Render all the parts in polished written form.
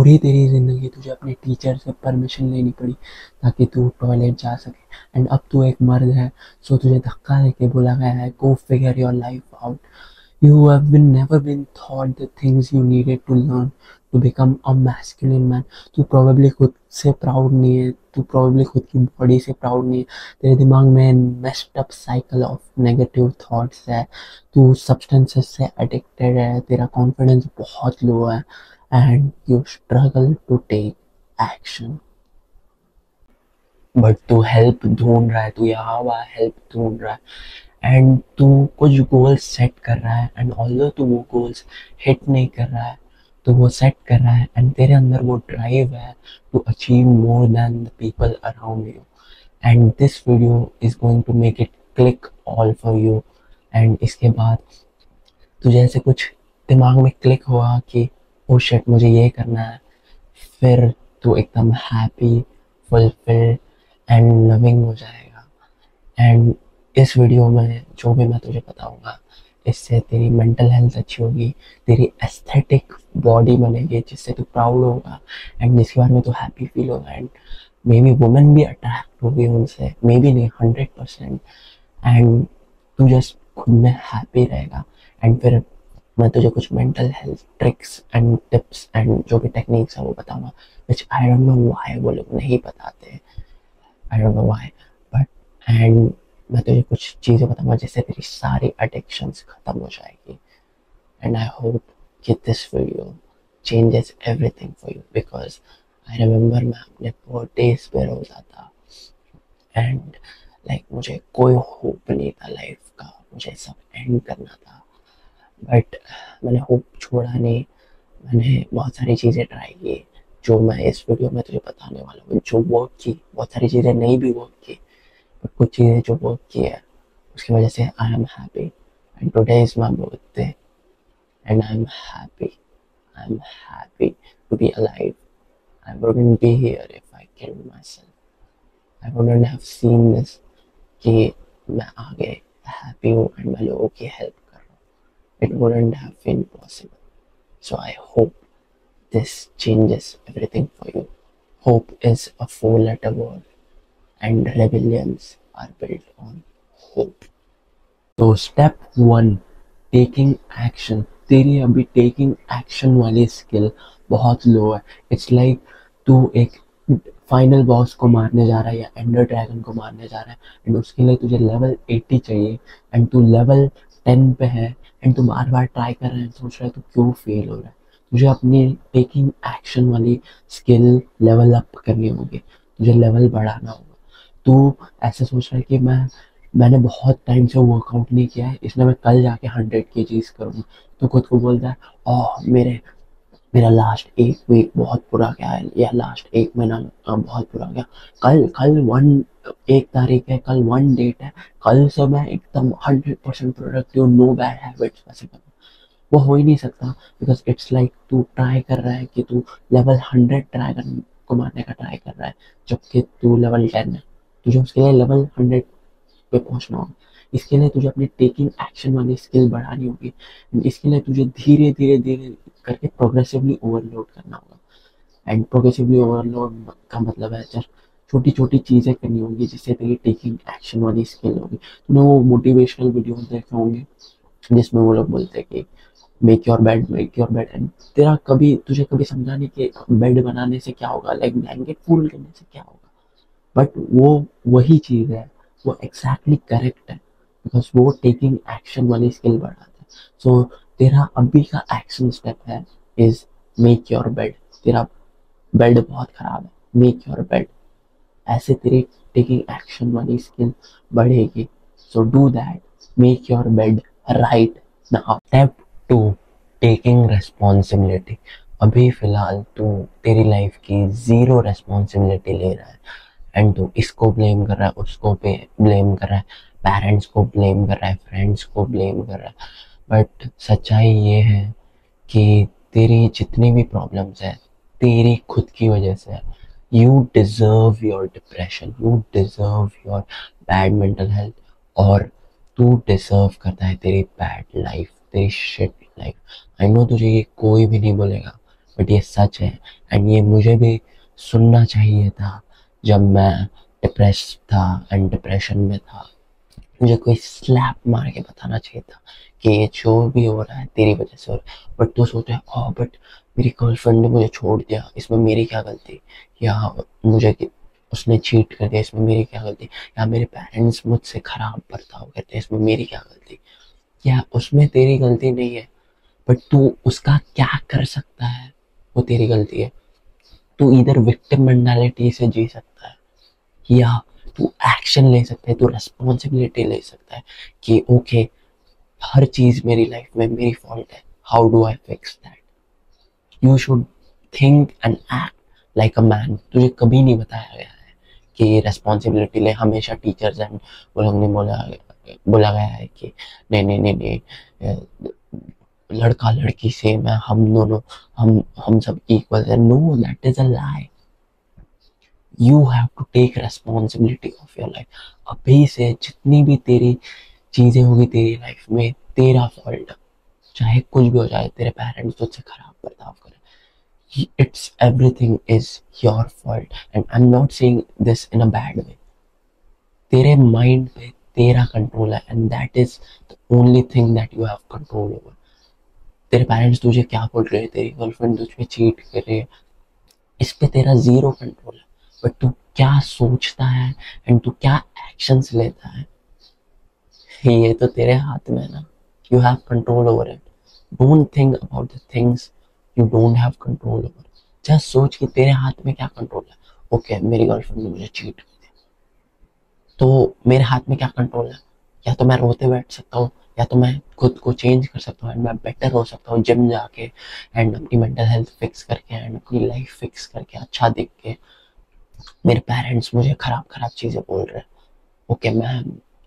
पूरी तेरी ज़िंदगी तुझे अपने टीचर से परमिशन लेनी पड़ी ताकि तू टॉयलेट जा सके। एंड अब तू एक मर्द है, सो तुझे धक्का देके बोला गया है go figure your life out. You have been never been taught the things you needed to learn to become a masculine man. तू probably खुद से प्राउड नहीं है, तू probably खुद की बॉडी से प्राउड नहीं है, तेरे दिमाग में messed up cycle of negative thoughts है, तू substances से addicted है, तेरा confidence बहुत लो है and you struggle to take action. But तू हेल्प ढूंढ रहा है, तू यहाँ वहाँ हेल्प ढूंढ रहा है एंड तू कुछ गोल्स सेट कर रहा है एंड ऑल्दो तू वो गोल्स हिट नहीं कर रहा है, तो वो सेट कर रहा है एंड तेरे अंदर वो ड्राइव है to achieve more than the people around you. And this video is going to make it click all for you. And इसके बाद तुझे ऐसे कुछ दिमाग में क्लिक हुआ कि ओ शिट मुझे ये करना है, फिर तू एकदम हैप्पी, फुलफिल्ड एंड लविंग हो जाएगा। एंड इस वीडियो में जो भी मैं तुझे बताऊंगा, इससे तेरी मेंटल हेल्थ अच्छी होगी, तेरी एस्थेटिक बॉडी बनेगी जिससे तू प्राउड होगा एंड जिसके बारे में तू हैप्पी फील होगा एंड मे बी वुमेन भी अट्रैक्ट होगी उनसे, मे बी नहीं 100%। एंड तू जस्ट खुद में हैप्पी रहेगा। एंड फिर मैं तुझे कुछ mental health tricks and tips and जो भी टेक्निक्स है वो बताऊंगा, विच आई डोंट नो व्हाई वो लोग नहीं बताते, I don't know why but. And मैं तुझे कुछ चीज़ें बताऊंगा जिससे तेरी सारी एडिक्शंस खत्म हो जाएगी। एंड आई होप कि this video changes everything for you because I remember मैं अपने बर्थडेज पे रोता था एंड लाइक मुझे कोई होप नहीं था लाइफ का, मुझे सब एंड करना था बट मैंने होप छोड़ा नहीं। मैंने बहुत सारी चीज़ें ट्राई की जो मैं इस वीडियो में तुझे बताने वाला हूँ, जो वर्क की, बहुत सारी चीज़ें नहीं भी वर्क की बट कुछ चीज़ें जो वर्क की है उसकी वजह से I am happy. And today is my birthday and I am happy to be alive. I wouldn't be here if I killed myself, I wouldn't have seen this कि मैं आगे हैप्पी हूँ and मैं लोगों की help कर रहा हूँ, it wouldn't have been possible. So I hope this changes everything for you. Hope is a four-letter word, and rebellions are built on hope. तो स्टेप वन, टेकिंग एक्शन। तेरी अभी टेकिंग एक्शन वाली skill बहुत लो है। It's like तू एक final boss को मारने जा रहा है या एंडर ड्रैगन को मारने जा रहा है एंड उसके लिए तुझे लेवल 80 चाहिए एंड तू लेवल 10 पे है एंड तू बार बार ट्राई कर रहा है, सोच रहा है तू क्यों फेल हो रहा है। तुझे अपनी टेकिंग एक्शन वाली स्किल लेवल अप करनी होगी, तुझे लेवल बढ़ाना होगा। तू ऐसे सोच रहा है कि मैंने बहुत टाइम से वर्कआउट नहीं किया है इसलिए मैं कल जाके 100 kg करूँगा। तो खुद को बोलता है ओह मेरा लास्ट एक वीक बहुत बुरा गया है या लास्ट एक महीना बहुत बुरा गया, कल कल वन 1 तारीख है, कल 1 डेट है, कल से मैं एकदम 100% प्रोडक्टिव, नो बैड हैबिट्स वैसे करूँ। वो हो ही नहीं सकता बिकॉज इट्स लाइक तू ट्राई कर रहा है कि तू लेवल 100 ड्रैगन को मारने का ट्राई कर रहा है जबकि तू लेवल 10 है। तुझे उसके लिए लेवल 100 पे पहुंचना होगा, इसके लिए तुझे अपनी टेकिंग एक्शन वाली स्किल बढ़ानी होगी। इसके लिए तुझे धीरे धीरे धीरे करके प्रोग्रेसिवली ओवरलोड करना होगा। एंड प्रोग्रेसिवली ओवरलोड का मतलब है जब छोटी छोटी चीज़ें करनी होगी जिससे तेरी टेकिंग एक्शन वाली स्किल होगी। तूने वो मोटिवेशनल वीडियोस देखे होंगे जिसमें वो लोग बोलते हैं कि मेक योर बेड एंड तेरा कभी तुझे कभी समझा नहीं कि बेड बनाने से क्या होगा, लाइक ब्लैंकेट फोल्ड करने से क्या होगा, बट वो वही चीज़ है, वो एग्जैक्टली करेक्ट है बिकॉज वो टेकिंग एक्शन वाली स्किल बढ़ाता है। सो तेरा अभी का एक्शन स्टेप है इज मेक योर बेड। तेरा बेड बहुत खराब है, मेक योर बेड। ऐसे तेरी टेकिंग एक्शन वाली स्किल बढ़ेगी। So do that, make your bed right now. Step two, taking responsibility. अभी फिलहाल तू तेरी लाइफ की जीरो रेस्पॉन्सिबिलिटी ले रहा है एंड तू इसको ब्लेम कर रहा है, उसको पे ब्लेम कर रहा है, पेरेंट्स को ब्लेम कर रहा है, फ्रेंड्स को ब्लेम कर रहा है। बट सच्चाई ये है कि तेरी जितनी भी प्रॉब्लम्स है तेरी खुद की वजह से है। You deserve your depression, you deserve your bad mental health और तू डिजर्व करता है तेरी बैड लाइफ, तेरी शिट लाइफ। आई नो तुझे ये कोई भी नहीं बोलेगा बट ये सच है एंड ये मुझे भी सुनना चाहिए था जब मैं डिप्रेस था एंड डिप्रेशन में था। मुझे कोई स्लैप मार के बताना चाहिए था कि ये जो भी हो रहा है तेरी वजह से हो रहा है। बट तू सोच रहा है बट मेरी गर्लफ्रेंड ने मुझे छोड़ दिया, इसमें मेरी क्या गलती, या मुझे उसने चीट कर दिया, इसमें मेरी क्या गलती, या मेरे पेरेंट्स मुझसे खराब बर्ताव करते हैं, इसमें मेरी क्या गलती। या उसमें तेरी गलती नहीं है, बट तू उसका क्या कर सकता है वो तेरी गलती है। तू इधर विक्टिम मेंटालिटी से जी सकता है या तू एक्शन ले सकता है, तू रेस्पॉन्सिबिलिटी ले सकता है कि ओके हर चीज मेरी लाइफ में मेरी फॉल्ट है, how do I fix that. You should think and act like a man. तुझे कभी नहीं बताया गया है कि रेस्पॉन्सिबिलिटी ले, हमेशा टीचर्स एंड वो लोग ने बोला गया है कि नहीं नहीं नहीं नहीं, लड़का लड़की सेम है, हम दोनों हम सब इक्वल है। No, that is a lie. You have to take responsibility of your life. अभी से जितनी भी तेरी चीजें होगी तेरी लाइफ में तेरा फॉल्ट, चाहे कुछ भी हो जाए, तेरे पेरेंट्स तुझसे खराब बर्ताव करें, it's everything is your fault and I am not saying this in a bad way. तेरे माइंड पे तेरा कंट्रोल है and that is the only thing that you have control over. तेरे पेरेंट्स तुझे क्या बोल रहे हैं, तेरी गर्लफ्रेंड तुझ पे चीट कर रही है, इस पे तेरा जीरो कंट्रोल है। बट तू क्या सोचता है एंड तू क्या एक्शंस लेता है, ये तो तेरे हाथ में है ना। You have control over it. Don't think about the things you don't have control over. Just सोच कि तेरे हाथ में क्या कंट्रोल है। ओके मेरी गर्लफ्रेंड ने मुझे चीट कर दिया, तो मेरे हाथ में क्या कंट्रोल है। या तो मैं रोते बैठ सकता हूँ, या तो मैं खुद को चेंज कर सकता हूँ एंड मैं बेटर हो सकता हूँ जिम जाके एंड अपनी मेंटल हेल्थ फिक्स करके एंड अपनी लाइफ फिक्स करके अच्छा दिख के। मेरे पेरेंट्स मुझे खराब खराब चीजें बोल रहे हैं, ओके मैं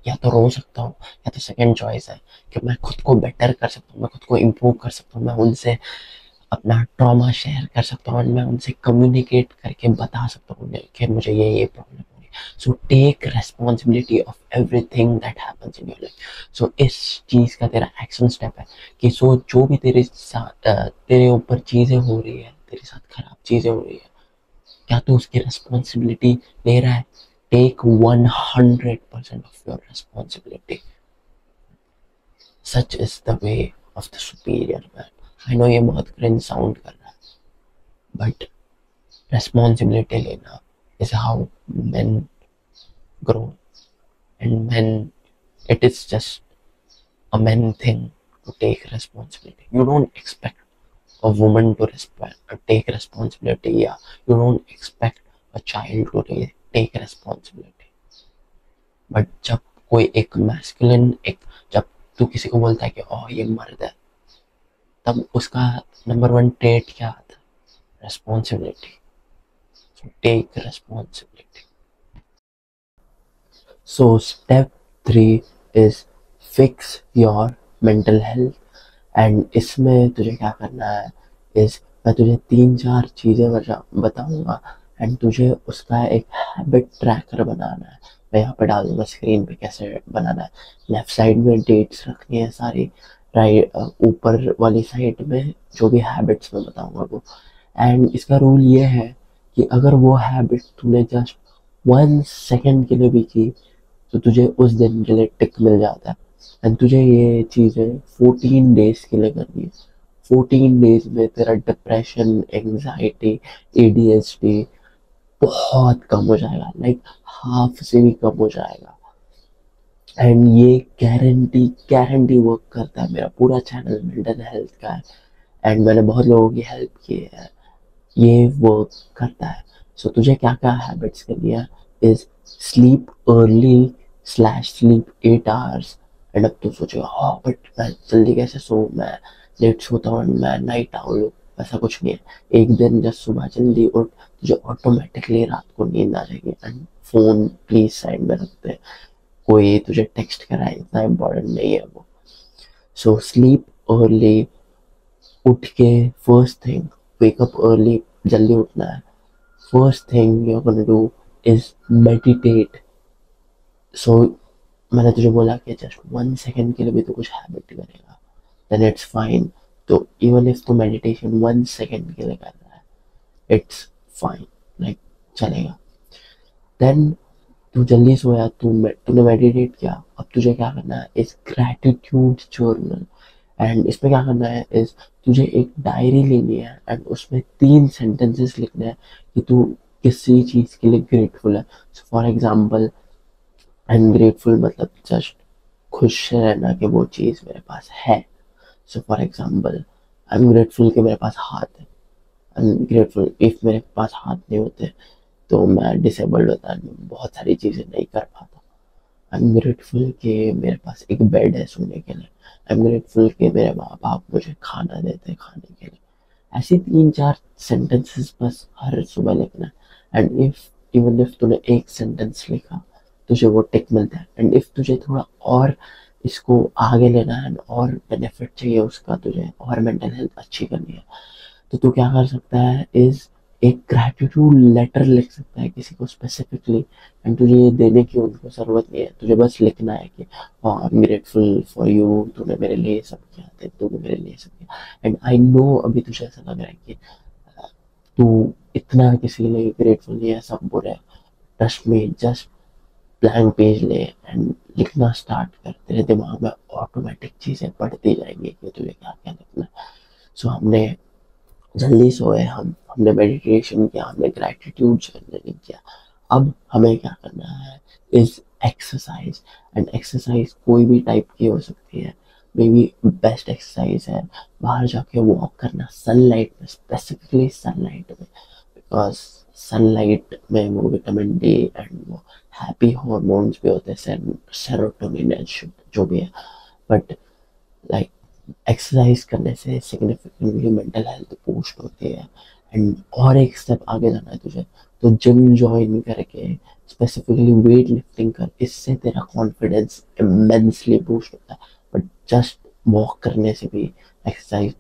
या तो रो सकता हूँ, या तो सेकंड चॉइस है कि मैं खुद को बेटर कर सकता हूँ, मैं खुद को इम्प्रूव कर सकता हूँ, मैं उनसे अपना ट्रॉमा शेयर कर सकता हूँ और मैं उनसे कम्युनिकेट करके बता सकता हूँ कि मुझे ये प्रॉब्लम हो रही है। So take responsibility of everything that happens in your life. So इस चीज का तेरा एक्शन स्टेप है कि सो जो भी तेरे साथ तेरे ऊपर चीजें हो रही है, तेरे साथ खराब चीजें हो रही है, क्या तू उसकी रेस्पॉन्सिबिलिटी ले रहा है। Take 100% of your responsibility. Such is the way of the superior man. I know ये बहुत क्रिंज साउंड कर रहा है, बट रेस्पॉन्सिबिलिटी लेना is how men grow, and men, it is just a men thing to take responsibility. You don't expect a woman to take responsibility, yeah, you don't expect a child to take responsibility. But जब कोई एक masculine एक जब तू किसी को बोलता है कि ओ ये मर्द है, तब उसका नंबर वन ट्रेट क्या आता है, responsibility. So take responsibility. So step 3 is fix your mental health. And इसमें तुझे क्या करना है इस मैं तुझे 3-4 चीज़ें बताऊंगा एंड तुझे उसका एक हैबिट ट्रैकर बनाना है। मैं यहाँ पे डाल दूंगा स्क्रीन पे कैसे बनाना है। लेफ्ट साइड में डेट्स रखनी है सारी, राइट ऊपर वाली साइड में जो भी हैबिट्स मैं बताऊंगा वो। एंड इसका रूल ये है कि अगर वो हैबिट तूने जस्ट 1 सेकेंड के लिए भी की तो तुझे उस दिन के लिए टिक मिल जाता है। एंड तुझे ये चीज़ें 14 डेज के लिए करनी है। 14 डेज में तेरा डिप्रेशन, एंजाइटी, एडीएचडी बहुत कम हो जाएगा, लाइक हाफ से भी कम हो जाएगा। एंड ये गारंटी गारंटी वर्क करता है। मेरा पूरा चैनल मेंटल हेल्थ का है एंड मैंने बहुत लोगों की हेल्प की है, ये वर्क करता है। सो तुझे क्या क्या हैबिट्स करनी है is sleep early slash sleep 8 hours. And अब तुम सोचेगा हाँ बट मैं जल्दी कैसे सो, मैं लेट सोता हूँ, मैं नाइट आउल हूँ। ऐसा कुछ नहीं है। एक दिन जब सुबह जल्दी उठ तुझे ऑटोमेटिकली रात को नींद आ जाएगी। एंड फोन प्लीज साइड में रखते हैं, कोई तुझे टेक्स्ट कराए इतना इम्पोर्टेंट नहीं है वो। सो स्लीप अर्ली, उठ के first thing wake up early, जल्दी उठना है। First thing you are gonna do is meditate. So मैंने तुझे बोला कि जस्ट 1 सेकेंड के लिए भी तो कुछ हैबिट करेगा देन इट्स फाइन। तो इवन इफ तू मेडिटेशन 1 सेकेंड के लिए कर रहा है, इट्स फाइन, लाइक चलेगा। देन तू जल्दी सोया, तूने मेडिटेट किया, अब तुझे क्या करना है इस ग्रैटिट्यूड जर्नल। एंड इसमें क्या करना है इस तुझे एक डायरी लेनी है एंड उसमें 3 सेंटेंसेस लिखने हैं कि तू किसी चीज के लिए ग्रेटफुल है। For example, I am grateful मतलब जस्ट खुश रहना कि वो चीज मेरे पास है। So for example, I am grateful कि मेरे पास हाथ है। आई एम ग्रेटफुल इफ मेरे पास हाथ नहीं होते तो मैं डिसेबल्ड होता, बहुत सारी चीजें नहीं कर पाता। आई एम ग्रेटफुल कि मेरे पास एक बेड है सोने के लिए। आई एम ग्रेटफुल कि मेरे माँ बाप मुझे खाना देते हैं खाने के लिए। ऐसी 3-4 सेंटेंसेस बस हर सुबह लिखना है। एंड इफ इवन इफ तूने एक सेंटेंस लिखा, तुझे वो टिक मिलता है। एंड इफ तुझे थोड़ा और इसको आगे लेना है और बेनिफिट चाहिए उसका, तुझे और मेंटल हेल्थ अच्छी करनी है, तो तू क्या कर सकता है इस एक ग्रैटिट्यूड लेटर लिख सकता है किसी को स्पेसिफिकली। एंड तुझे ये देने की उनको जरूरत नहीं है, तुझे बस लिखना है कि हाँ I am grateful for you, तूने मेरे लिए सब किया, तूने मेरे लिए सब किया। एंड आई नो अभी तुझे ऐसा लग रहा है कि तू इतना किसी के लिए ग्रेटफुल नहीं है, सब बुरे हैं। Trust me, just blank page ले एंड लिखना स्टार्ट कर, तेरे दिमाग में ऑटोमेटिक चीजें पढ़ती जाएंगी कि तुझे क्या क्या लिखना है। सो हमने जल्दी सोए, हमने मेडिटेशन किया, हमने ग्रैटिट्यूड जर्नलिंग किया। अब हमें क्या करना है इज एक्सरसाइज। एंड एक्सरसाइज कोई भी टाइप की हो सकती है। मे बी बेस्ट एक्सरसाइज है बाहर जाके वॉक करना सनलाइट में, स्पेसिफिकली सनलाइट में, बिकॉज सनलाइट में वो विटामिन डी एंड वो हैप्पी हॉर्मोन्स भी होते हैं, सेरोटोनिन एंड जो भी है। बट लाइक एक्सरसाइज करने से सिग्निफिकेंटली मेंटल हेल्थ बूस्ट होती है। एंड और एक स्टेप आगे जाना है तुझे, तो जिम ज्वाइन करके स्पेसिफिकली वेट लिफ्टिंग कर, इससे तेरा कॉन्फिडेंस इमेंसली बूस्ट होता है। बट जस्ट वॉक करने से भी exercise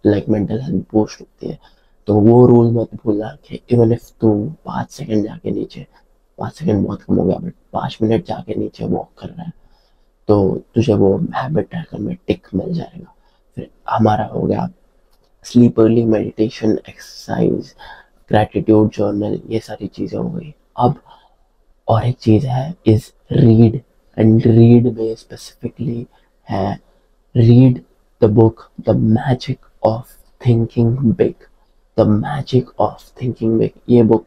like mental health boost होती है। तो वो रूल मत भूलना कि इवन इफ तू 5 सेकंड जाके नीचे, 5 सेकंड बहुत कम हो गया, बट 5 मिनट जाके नीचे वॉक कर रहा है, तो तुझे वो हैबिट ट्रैकर में टिक मिल जाएगा। फिर हमारा हो गया sleep early, meditation, exercise, gratitude journal, ये सारी चीज़ें हो गई। अब और एक चीज़ है इज रीड। एंड रीड में स्पेसिफिकली है read the book the magic of thinking big. The magic of thinking big, ये बुक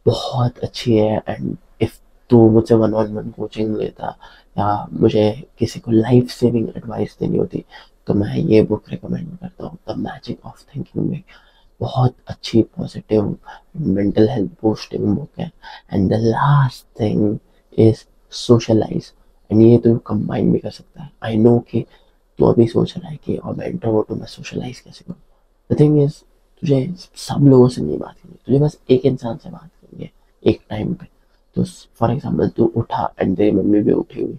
बहुत अच्छी है। एंड इफ तू मुझसे 1-on-1 कोचिंग लेता या मुझे किसी को लाइफ सेविंग एडवाइस देनी होती, तो मैं ये बुक रिकमेंड करता हूँ, the magic of thinking big. बहुत अच्छी positive mental health boosting book है। And the last thing is socialize. And ये तो कंबाइन भी कर सकता है। आई नो कि तू अभी सोच रहा है कि और मैं इंट्रोवर्ट हूँ, मैं सोशलाइज कैसे करूँ। द थिंग इज तुझे सब लोगों से नहीं बात करनी, तुझे बस एक इंसान से बात करनी है एक टाइम पे। तो फॉर एग्जाम्पल तू उठा एंड तेरी मम्मी भी उठी हुई,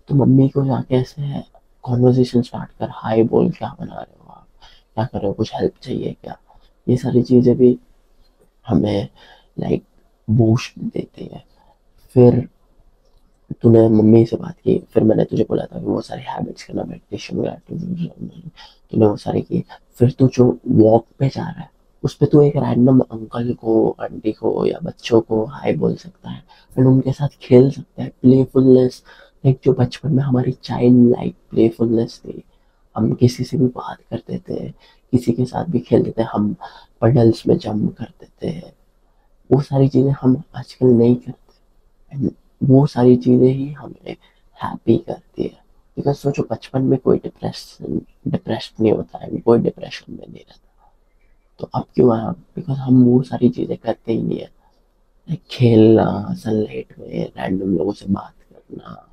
तो मम्मी को जाके ऐसे कॉन्वर्जेशन स्टार्ट कर, हाय बोल, क्या बना रहे हो आप, क्या कर रहे हो, कुछ हेल्प चाहिए क्या। ये सारी चीज़ें भी हमें लाइक बूस्ट देती है। फिर तूने मम्मी से बात की, फिर मैंने तुझे बोला था कि वो सारी हैबिट्स करना, मेडिटेशन वगैरह तूने वो सारी की। फिर तू जो वॉक पे जा रहा है उस पे तू एक रैंडम अंकल को, आंटी को या बच्चों को हाय बोल सकता है एंड उनके साथ खेल सकता है। प्लेफुलनेस, एक जो बचपन में हमारी चाइल्ड लाइक प्लेफुलनेस थी, हम किसी से भी बात करते थे, किसी के साथ भी खेलते थे, हम पडल्स में जंप करते थे, वो सारी चीज़ें हम आजकल नहीं करते। एंड वो सारी चीज़ें ही हमें हैप्पी करती है। बिकॉज सोचो बचपन में कोई डिप्रेशन नहीं होता है, कोई डिप्रेशन में नहीं रहता, तो अब क्यों आया, बिकॉज हम वो सारी चीज़ें करते ही नहीं है। Like खेलना, सनलाइट में रैंडम लोगों से बात करना,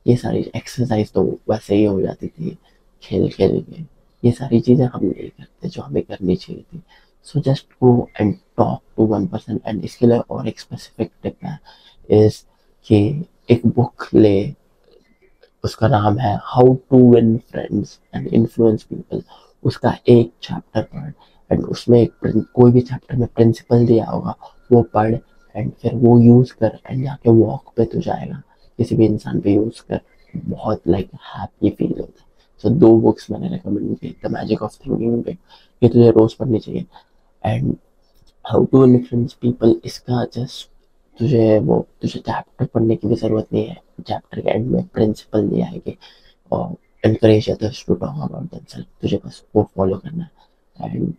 ये सारी एक्सरसाइज तो वैसे ही हो जाती थी खेल खेल के। ये सारी चीज़ें हम नहीं करते जो हमें करनी चाहिए थी। So just go and talk to 1 person. And इसके लिए और एक स्पेसिफिक टिप है इज कि एक बुक ले, उसका नाम है how to win friends and influence people. उसका एक चैप्टर पढ़ एंड उसमें कोई भी चैप्टर में प्रिंसिपल दिया होगा वो पढ़ एंड फिर वो यूज कर एंड जाके वॉक पे तो जाएगा, किसी भी इंसान पे यूज कर, बहुत लाइक हैप्पी फील होता है। सो 2 बुक्स मैंने रिकमेंड की, the magic of thinking big, ये तुझे रोज पढ़नी चाहिए, and how to influence people, इसका जस्ट तुझे चैप्टर पढ़ने की भी जरूरत नहीं है, चैप्टर के एंड में प्रिंसिपल दिया है कि और encourage others to talk about themselves, तुझे बस वो फॉलो करना है। एंड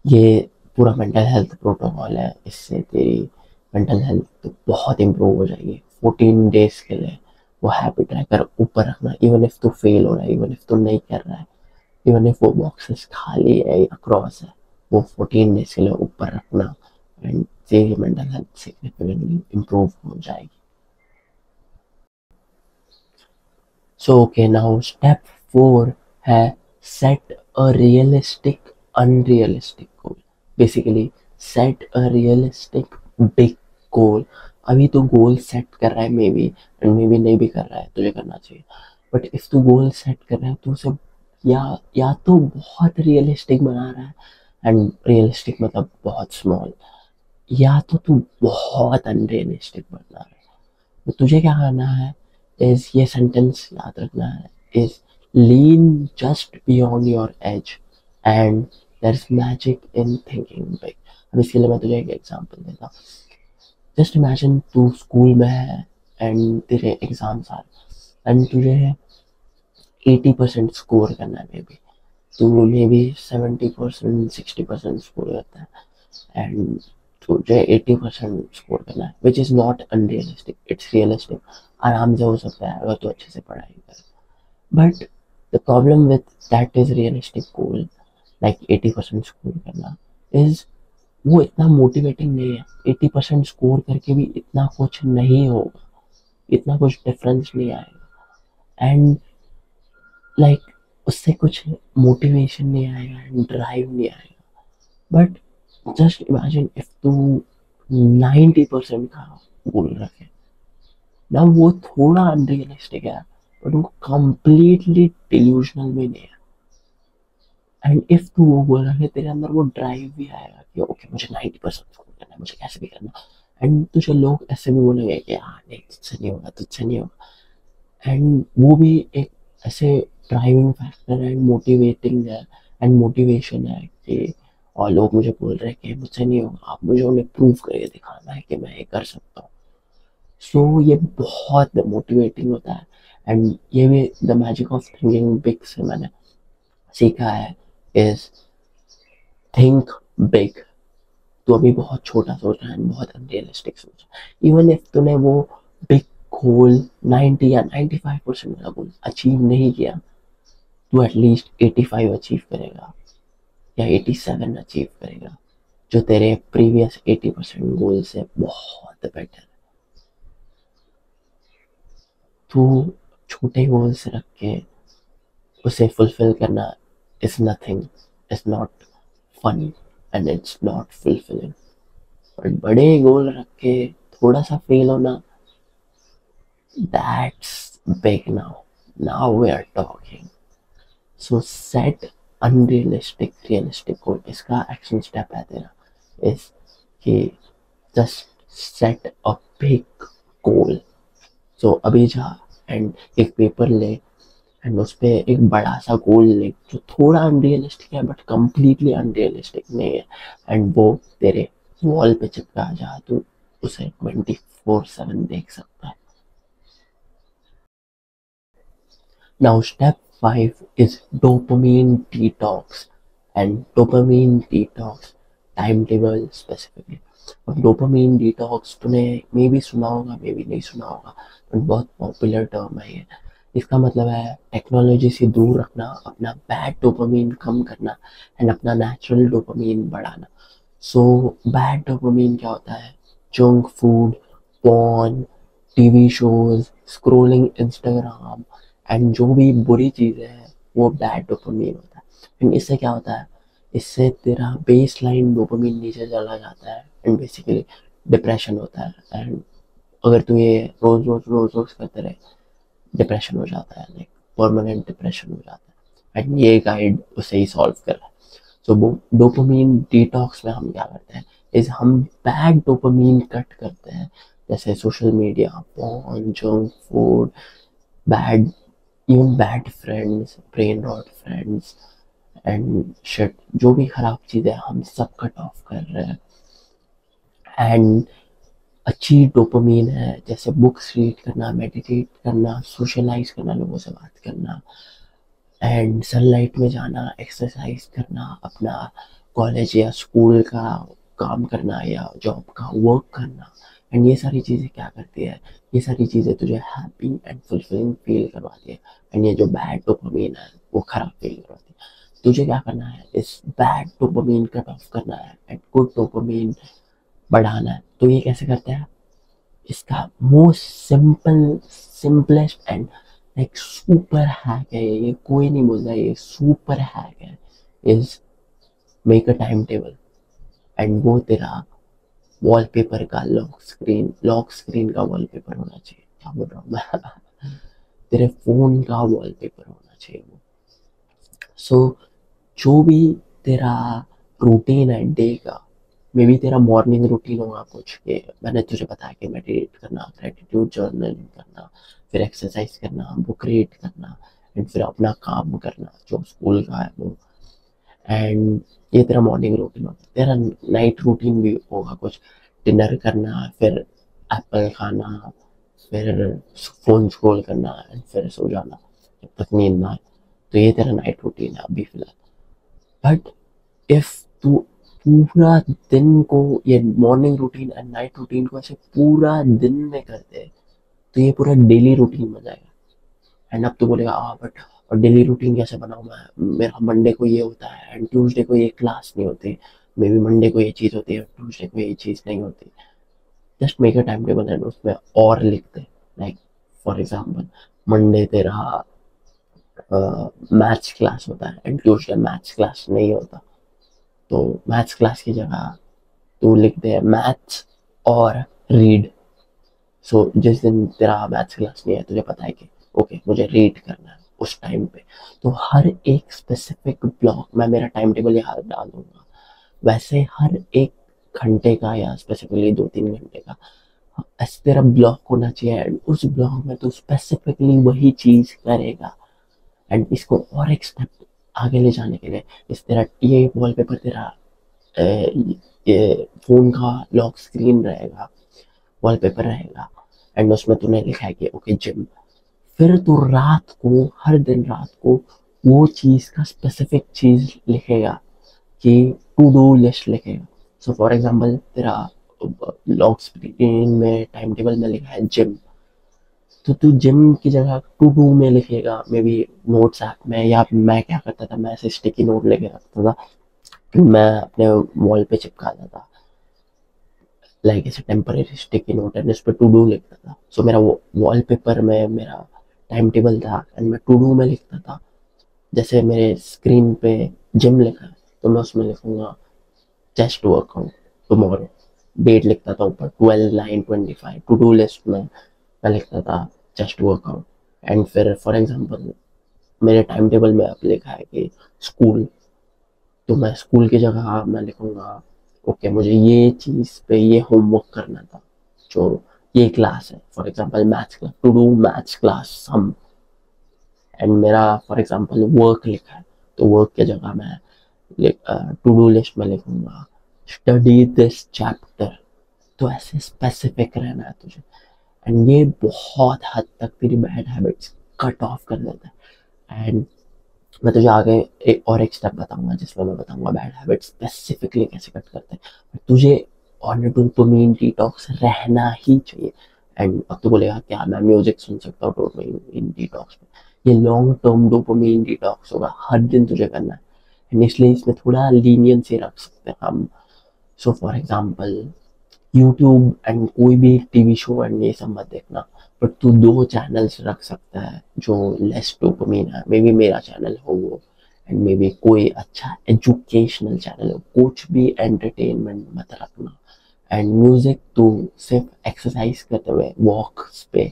ये पूरा मेंटल हेल्थ प्रोटोकॉल है, इससे तेरी मेंटल हेल्थ तो बहुत इंप्रूव हो जाएगी। 14 डेज के लिए वो हैबिट ट्रैकर ऊपर रखना, इवन इफ तू फेल हो रहा है, इवन इफ तू नहीं कर रहा है, इवन इफ वो बॉक्सेस खाली है या क्रॉस है, वो 14 डेज के लिए ऊपर रखना, एंड तेरी मेंटल हेल्थ सिग्निफिकेंटली इंप्रूव हो जाएगी। सो ओके, नाउ स्टेप 4 है set a realistic unrealistic goal. Basically set a realistic big goal. अभी तो गोल सेट कर रहा है may be, and may be नहीं भी कर रहा है, तुझे करना चाहिए। बट इफ तू गोल सेट कर रहा है तो उसे या तो बहुत रियलिस्टिक बना रहा है, एंड रियलिस्टिक मतलब बहुत स्मॉल, या तो तू बहुत अनरियलिस्टिक बना रहा है। तो तुझे क्या करना है इज, ये सेंटेंस याद रखना है, is lean just beyond your age and there is magic in thinking big. अब इसके लिए मैं तुझे एक एग्जांपल देता हूँ। जस्ट इमेजिन तू स्कूल में है एंड तेरे एग्जाम्स आ रहे, एंड तुझे 80% स्कोर करना है, मे बी तू मे बी 70% 60% स्कोर करता है, एंड तुझे 80% स्कोर करना है, which is not unrealistic, it's realistic, आराम से हो सकता है अगर तू अच्छे से पढ़ाई करे। But the problem with that is realistic goal, like 80% score करना, इज वो इतना मोटिवेटिंग नहीं है। 80% स्कोर करके भी इतना कुछ नहीं होगा, इतना कुछ डिफरेंस नहीं आएगा, एंड लाइक उससे कुछ मोटिवेशन नहीं आएगा एंड ड्राइव नहीं आएगा। बट जस्ट इमेजिन इफ तू 90% का गोल रखे ना, वो थोड़ा अनरियलिस्टिक है बट वो कंप्लीटली डिल्यूजनल भी नहीं है। एंड इफ तू वो गोल रखे, तेरे अंदर वो ड्राइव भी आएगा कि ओके मुझे 90% स्कोर करना है, मुझे कैसे भी करना। एंड तुझे लोग ऐसे भी बोलेंगे कि हाँ नहीं तुझसे नहीं होगा, तुझसे नहीं होगा, एंड वो भी एक ऐसे ड्राइविंग फैक्टर एंड मोटिवेटिंग है, एंड मोटिवेशन है कि और लोग मुझे बोल रहे हैं कि मुझसे नहीं होगा, आप मुझे उन्हें प्रूव करके दिखाना है कि मैं ये कर सकता हूँ। सो ये बहुत मोटिवेटिंग होता है, एंड ये भी the magic of thinking big से मैंने सीखा है, इज थिंक बिग। तू अभी बहुत छोटा सोच रहा है, बहुत अनरियलिस्टिक सोच रहा है, इवन इफ तूने वो बिग गोल 90 या 95% का गोल अचीव नहीं किया, तू एटलीस्ट 85 अचीव करेगा या 87 अचीव करेगा, जो तेरे प्रीवियस 80% गोल से बहुत बेटर है। तू छोटे गोल्स रख के उसे फुलफिल करना is nothing, is not fun and it's not fulfilling. और बड़े गोल रख के थोड़ा सा फेल होना, that's big. Now we are talking. So set unrealistic realistic goal, इसका एक्शन स्टेप है तेरा इस कि just set a big goal. So अभी जा एंड एक पेपर ले, एंड उस पे एक बड़ा सा गोल लिख जो थोड़ा अनरियलिस्टिक है बट कंप्लीटली अनरियलिस्टिक नहीं है, एंड वो तेरे वॉल पे चिपका जा, तो उसे 24/7 देख सकता है। Now, step 5 is dopamine detox, and dopamine detox timetable specifically. अब डोपामीन डिटॉक्स तूने मे भी सुना होगा, मे भी नहीं सुना होगा, बट बहुत पॉपुलर टर्म है ये। इसका मतलब है टेक्नोलॉजी से दूर रखना, अपना बैड डोपामीन कम करना, एंड अपना नेचुरल डोपामीन बढ़ाना। सो बैड डोपामीन क्या होता है? Junk food, porn, TV shows, scrolling Instagram, and जो भी बुरी चीज़ें हैं वो बैड डोपामीन होता है। एंड इससे क्या होता है? इससे तेरा बेस लाइन डोपामीन नीचे चला जाता है, एंड बेसिकली डिप्रेशन होता है। एंड अगर तू ये रोज रोज रोज रोज करते रहे, डिप्रेशन हो जाता है, लाइक परमानेंट डिप्रेशन हो जाता है, एंड ये गाइड उसे ही सॉल्व कर रहा है। सो डोपामीन डिटॉक्स में हम क्या करते हैं इज हम बैड डोपामीन कट करते हैं, जैसे social media, porn, junk food, bad even bad friends, brain rot friends and shit, जो भी खराब चीज़ें हम सब कट ऑफ कर रहे हैं। एंड अच्छी डोपामीन है, जैसे बुक्स रीड करना, मेडिटेट करना, सोशलाइज करना, लोगों से बात करना, एंड सनलाइट में जाना, एक्सरसाइज करना, अपना कॉलेज या स्कूल का काम करना या जॉब का वर्क करना। एंड ये सारी चीज़ें क्या करती है, ये सारी चीज़ें तुझे हैप्पी एंड फुलफिलिंग फील करवाती है। एंड ये जो बैड डोपामीन है वो खराब फील करवाती है। तुझे क्या करना है, इस बैड डोपामीन कट ऑफ करना है एंड गुड डोपामीन बढ़ाना है। तो ये कैसे करते हैं, इसका most simplest and like super hack है ये, कोई नहीं बोलता, ये सुपर हैक है। Is make a time table, and वो तेरा वॉलपेपर का लॉक स्क्रीन का वॉलपेपर होना चाहिए। क्या बोल रहा हूँ मैं तेरे फोन का वॉलपेपर होना चाहिए वो। सो जो भी तेरा रूटीन है डे का, मे बी तेरा मॉर्निंग रूटीन होगा कुछ के, मैंने तुझे बताया कि मेडिटेट करना, ग्रेटिट्यूड जर्नलिंग करना, फिर एक्सरसाइज करना, बुक रीड करना, एंड फिर अपना काम करना जो स्कूल का है वो। एंड ये तेरा मॉर्निंग रूटीन होगा। तेरा नाइट रूटीन भी होगा कुछ, डिनर करना, फिर एप्पल खाना, फिर फोन स्क्रॉल करना एंड फिर सो जाना जब तक नींद ना आए। तो ये तेरा नाइट रूटीन है अभी फिलहाल। बट इफ तू पूरा दिन को, ये morning routine and night routine को ऐसे पूरा दिन में कर दे, तो ये पूरा डेली रूटीन बन जाएगा। एंड अब तू बोलेगा बट और डेली रूटीन कैसे बनाऊँ मैं, मेरा मंडे को ये होता है एंड ट्यूसडे को ये क्लास नहीं होती, मे बी मंडे को ये चीज़ होती है, ट्यूसडे को ये चीज़ नहीं होती। Just make a time table and उसमें और लिख दे। लाइक फॉर एग्जाम्पल, मंडे तेरा मैथ्स क्लास होता है एंड ट्यूसडे मैथ्स क्लास नहीं होता, तो मैथ्स क्लास की जगह तू लिख दे मैथ्स और रीड। सो जिस दिन तेरा मैथ्स क्लास नहीं है, तुझे पता है कि ओके मुझे रीड करना है उस टाइम पे, तो हर एक स्पेसिफिक ब्लॉक मैं मेरा टाइम टेबल यहाँ डाल दूंगा। वैसे हर एक घंटे का या स्पेसिफिकली 2-3 घंटे का ऐसे तेरा ब्लॉक होना चाहिए, एंड उस ब्लॉक में तू स्पेसिफिकली वही चीज करेगा। एंड इसको और एक स्टेप आगे ले जाने के लिए, इस तेरा ये वॉलपेपर तेरा ये फोन का लॉक स्क्रीन रहेगा, वॉलपेपर रहेगा, एंड उसमें तूने लिखा है कि ओके जिम। फिर तू रात को, हर दिन रात को वो चीज का स्पेसिफिक चीज लिखेगा, कि टू डू लिस्ट लिखेगा। सो फॉर एग्जाम्पल तेरा लॉक स्क्रीन में टाइम टेबल में लिखा है जिम, तो तू जिम की जगह टू डू में लिखेगा, मे बी नोट्स ऐप में। या मैं क्या करता था, मैं ऐसे स्टिकी नोट लेके रखता था, मैं अपने वॉल पे चिपका देता, लाइक ऐसे टेम्परेरी स्टिकी नोट, एंड उस पर टू डू लिखता था। सो मेरा वो वॉल पेपर में मेरा टाइम टेबल था एंड मैं टू डू में लिखता था। जैसे मेरे स्क्रीन पे जिम लिखा है, तो मैं उसमें लिखूंगा चेस्ट वर्कआउट टुमारो, डेट लिखता था ऊपर 12/9/25। टू डू लिस्ट में मैं लिखता था चेस्ट वर्कआउट। एंड फिर फॉर एग्जांपल मेरे टाइम टेबल में अब लिखा है कि स्कूल, तो मैं स्कूल की जगह मैं लिखूंगा ओके मुझे ये चीज़ पे ये होमवर्क करना था, जो ये क्लास है, for example maths class, to do maths class sum. And मेरा फॉर एग्जांपल वर्क लिखा है, तो वर्क की जगह मैं टू डू लिस्ट में लिखूंगा स्टडी दिस चैप्टर। तो ऐसे स्पेसिफिक रहना है तुझे, एंड ये बहुत हद तक तेरी बैड हैबिट्स कट ऑफ कर देता है। एंड मैं तुझे आगे एक स्टेप बताऊंगा जिसमें मैं बताऊंगा बैड हैबिट स्पेसिफिकली कैसे कट करते हैं। तुझे ऑन डोपामिन डिटॉक्स रहना ही चाहिए। एंड अब तो बोलेगा क्या मैं म्यूजिक सुन सकता हूँ डोपामिन डिटॉक्स में, ये लॉन्ग टर्म डोपामिन डिटॉक्स होगा, हर दिन तुझे करना है। एंड इसलिए इसमें थोड़ा लीनियंसी रख सकते हैं हम। So for example YouTube and कोई भी टीवी शो एंड ये सब मत देखना, बट तू 2 चैनल्स रख सकता है जो लेस डोपामीन है। मे बी मेरा चैनल हो वो, एंड मे बी कोई अच्छा एजुकेशनल चैनल हो, कुछ भी एंटरटेनमेंट मत रखना। एंड म्यूजिक तू सिर्फ एक्सरसाइज करते हुए वॉक्स पे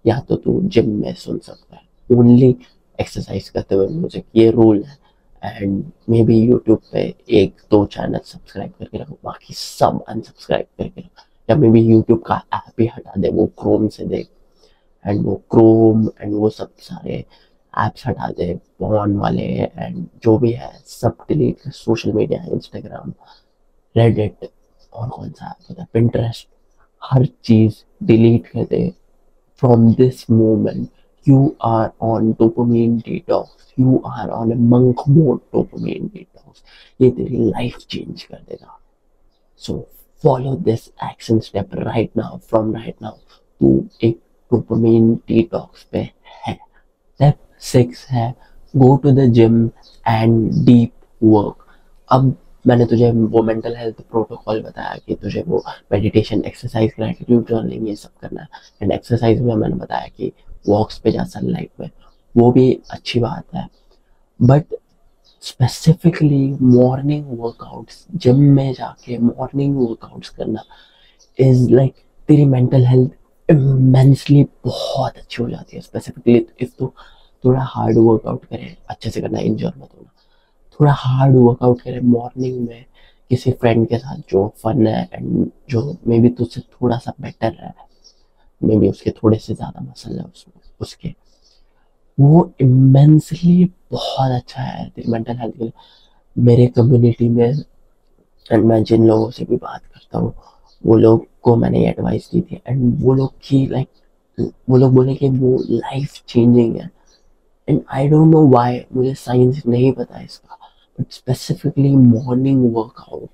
या तो तू जिम में सुन सकता है, ओनली एक्सरसाइज करते हुए म्यूजिक, ये रूल है। एंड मे बी यूट्यूब पे 1-2 चैनल सब्सक्राइब करके रखो, बाकी सब अनसब्सक्राइब करके रखो, या मे बी यूट्यूब का ऐप ही हटा दे, वो क्रोम से देख। एंड वो क्रोम एंड वो सब सारे ऐप्स हटा दे, पॉर्न वाले एंड जो भी है सब डिलीट कर, सोशल मीडिया, इंस्टाग्राम, रेडिट, और कौन सा ऐप होता है, पिंटरेस्ट, हर चीज डिलीट कर दे। From this moment you are on dopamine detox, you are on a monk mode dopamine detox. ये तेरी लाइफ चेंज कर देगा। So follow this action step right now, from right now. तू एक डोपामीन डिटॉक्स पे है। स्टेप 6 है go to the gym and deep work. अब मैंने तुझे वो मेंटल हेल्थ प्रोटोकॉल बताया कि तुझे वो मेडिटेशन, एक्सरसाइज, ग्रेटिट्यूड जर्नलिंग ये सब करना है। एंड एक्सरसाइज में मैंने बताया कि वॉक्स पे जा सनलाइट में, वो भी अच्छी बात है। But specifically morning workouts, gym में जाके मॉर्निंग वर्कआउट्स करना इज लाइक तेरी मेंटल हेल्थ इमेंसली बहुत अच्छी हो जाती है। स्पेसिफिकली इफ तू थोड़ा हार्ड वर्कआउट करे, अच्छे से करना, इंजर मत होना, थोड़ा हार्ड वर्कआउट करे मॉर्निंग में किसी फ्रेंड के साथ जो फन है एंड जो मे बी तुझसे थोड़ा सा बेटर है, मे बी उसके थोड़े से ज़्यादा मसल है उसमें उसके, वो इमेंसली बहुत अच्छा है तेरी मेंटल हेल्थ के लिए। मेरे कम्युनिटी में एंड मैं जिन लोगों से भी बात करता हूँ, वो लोग को मैंने एडवाइस दी थी एंड वो लोग की लाइक वो लोग बोले कि वो लाइफ चेंजिंग है। And I don't know why, मुझे साइंस नहीं पता इसका, बट स्पेसिफिकली मॉर्निंग वर्कआउट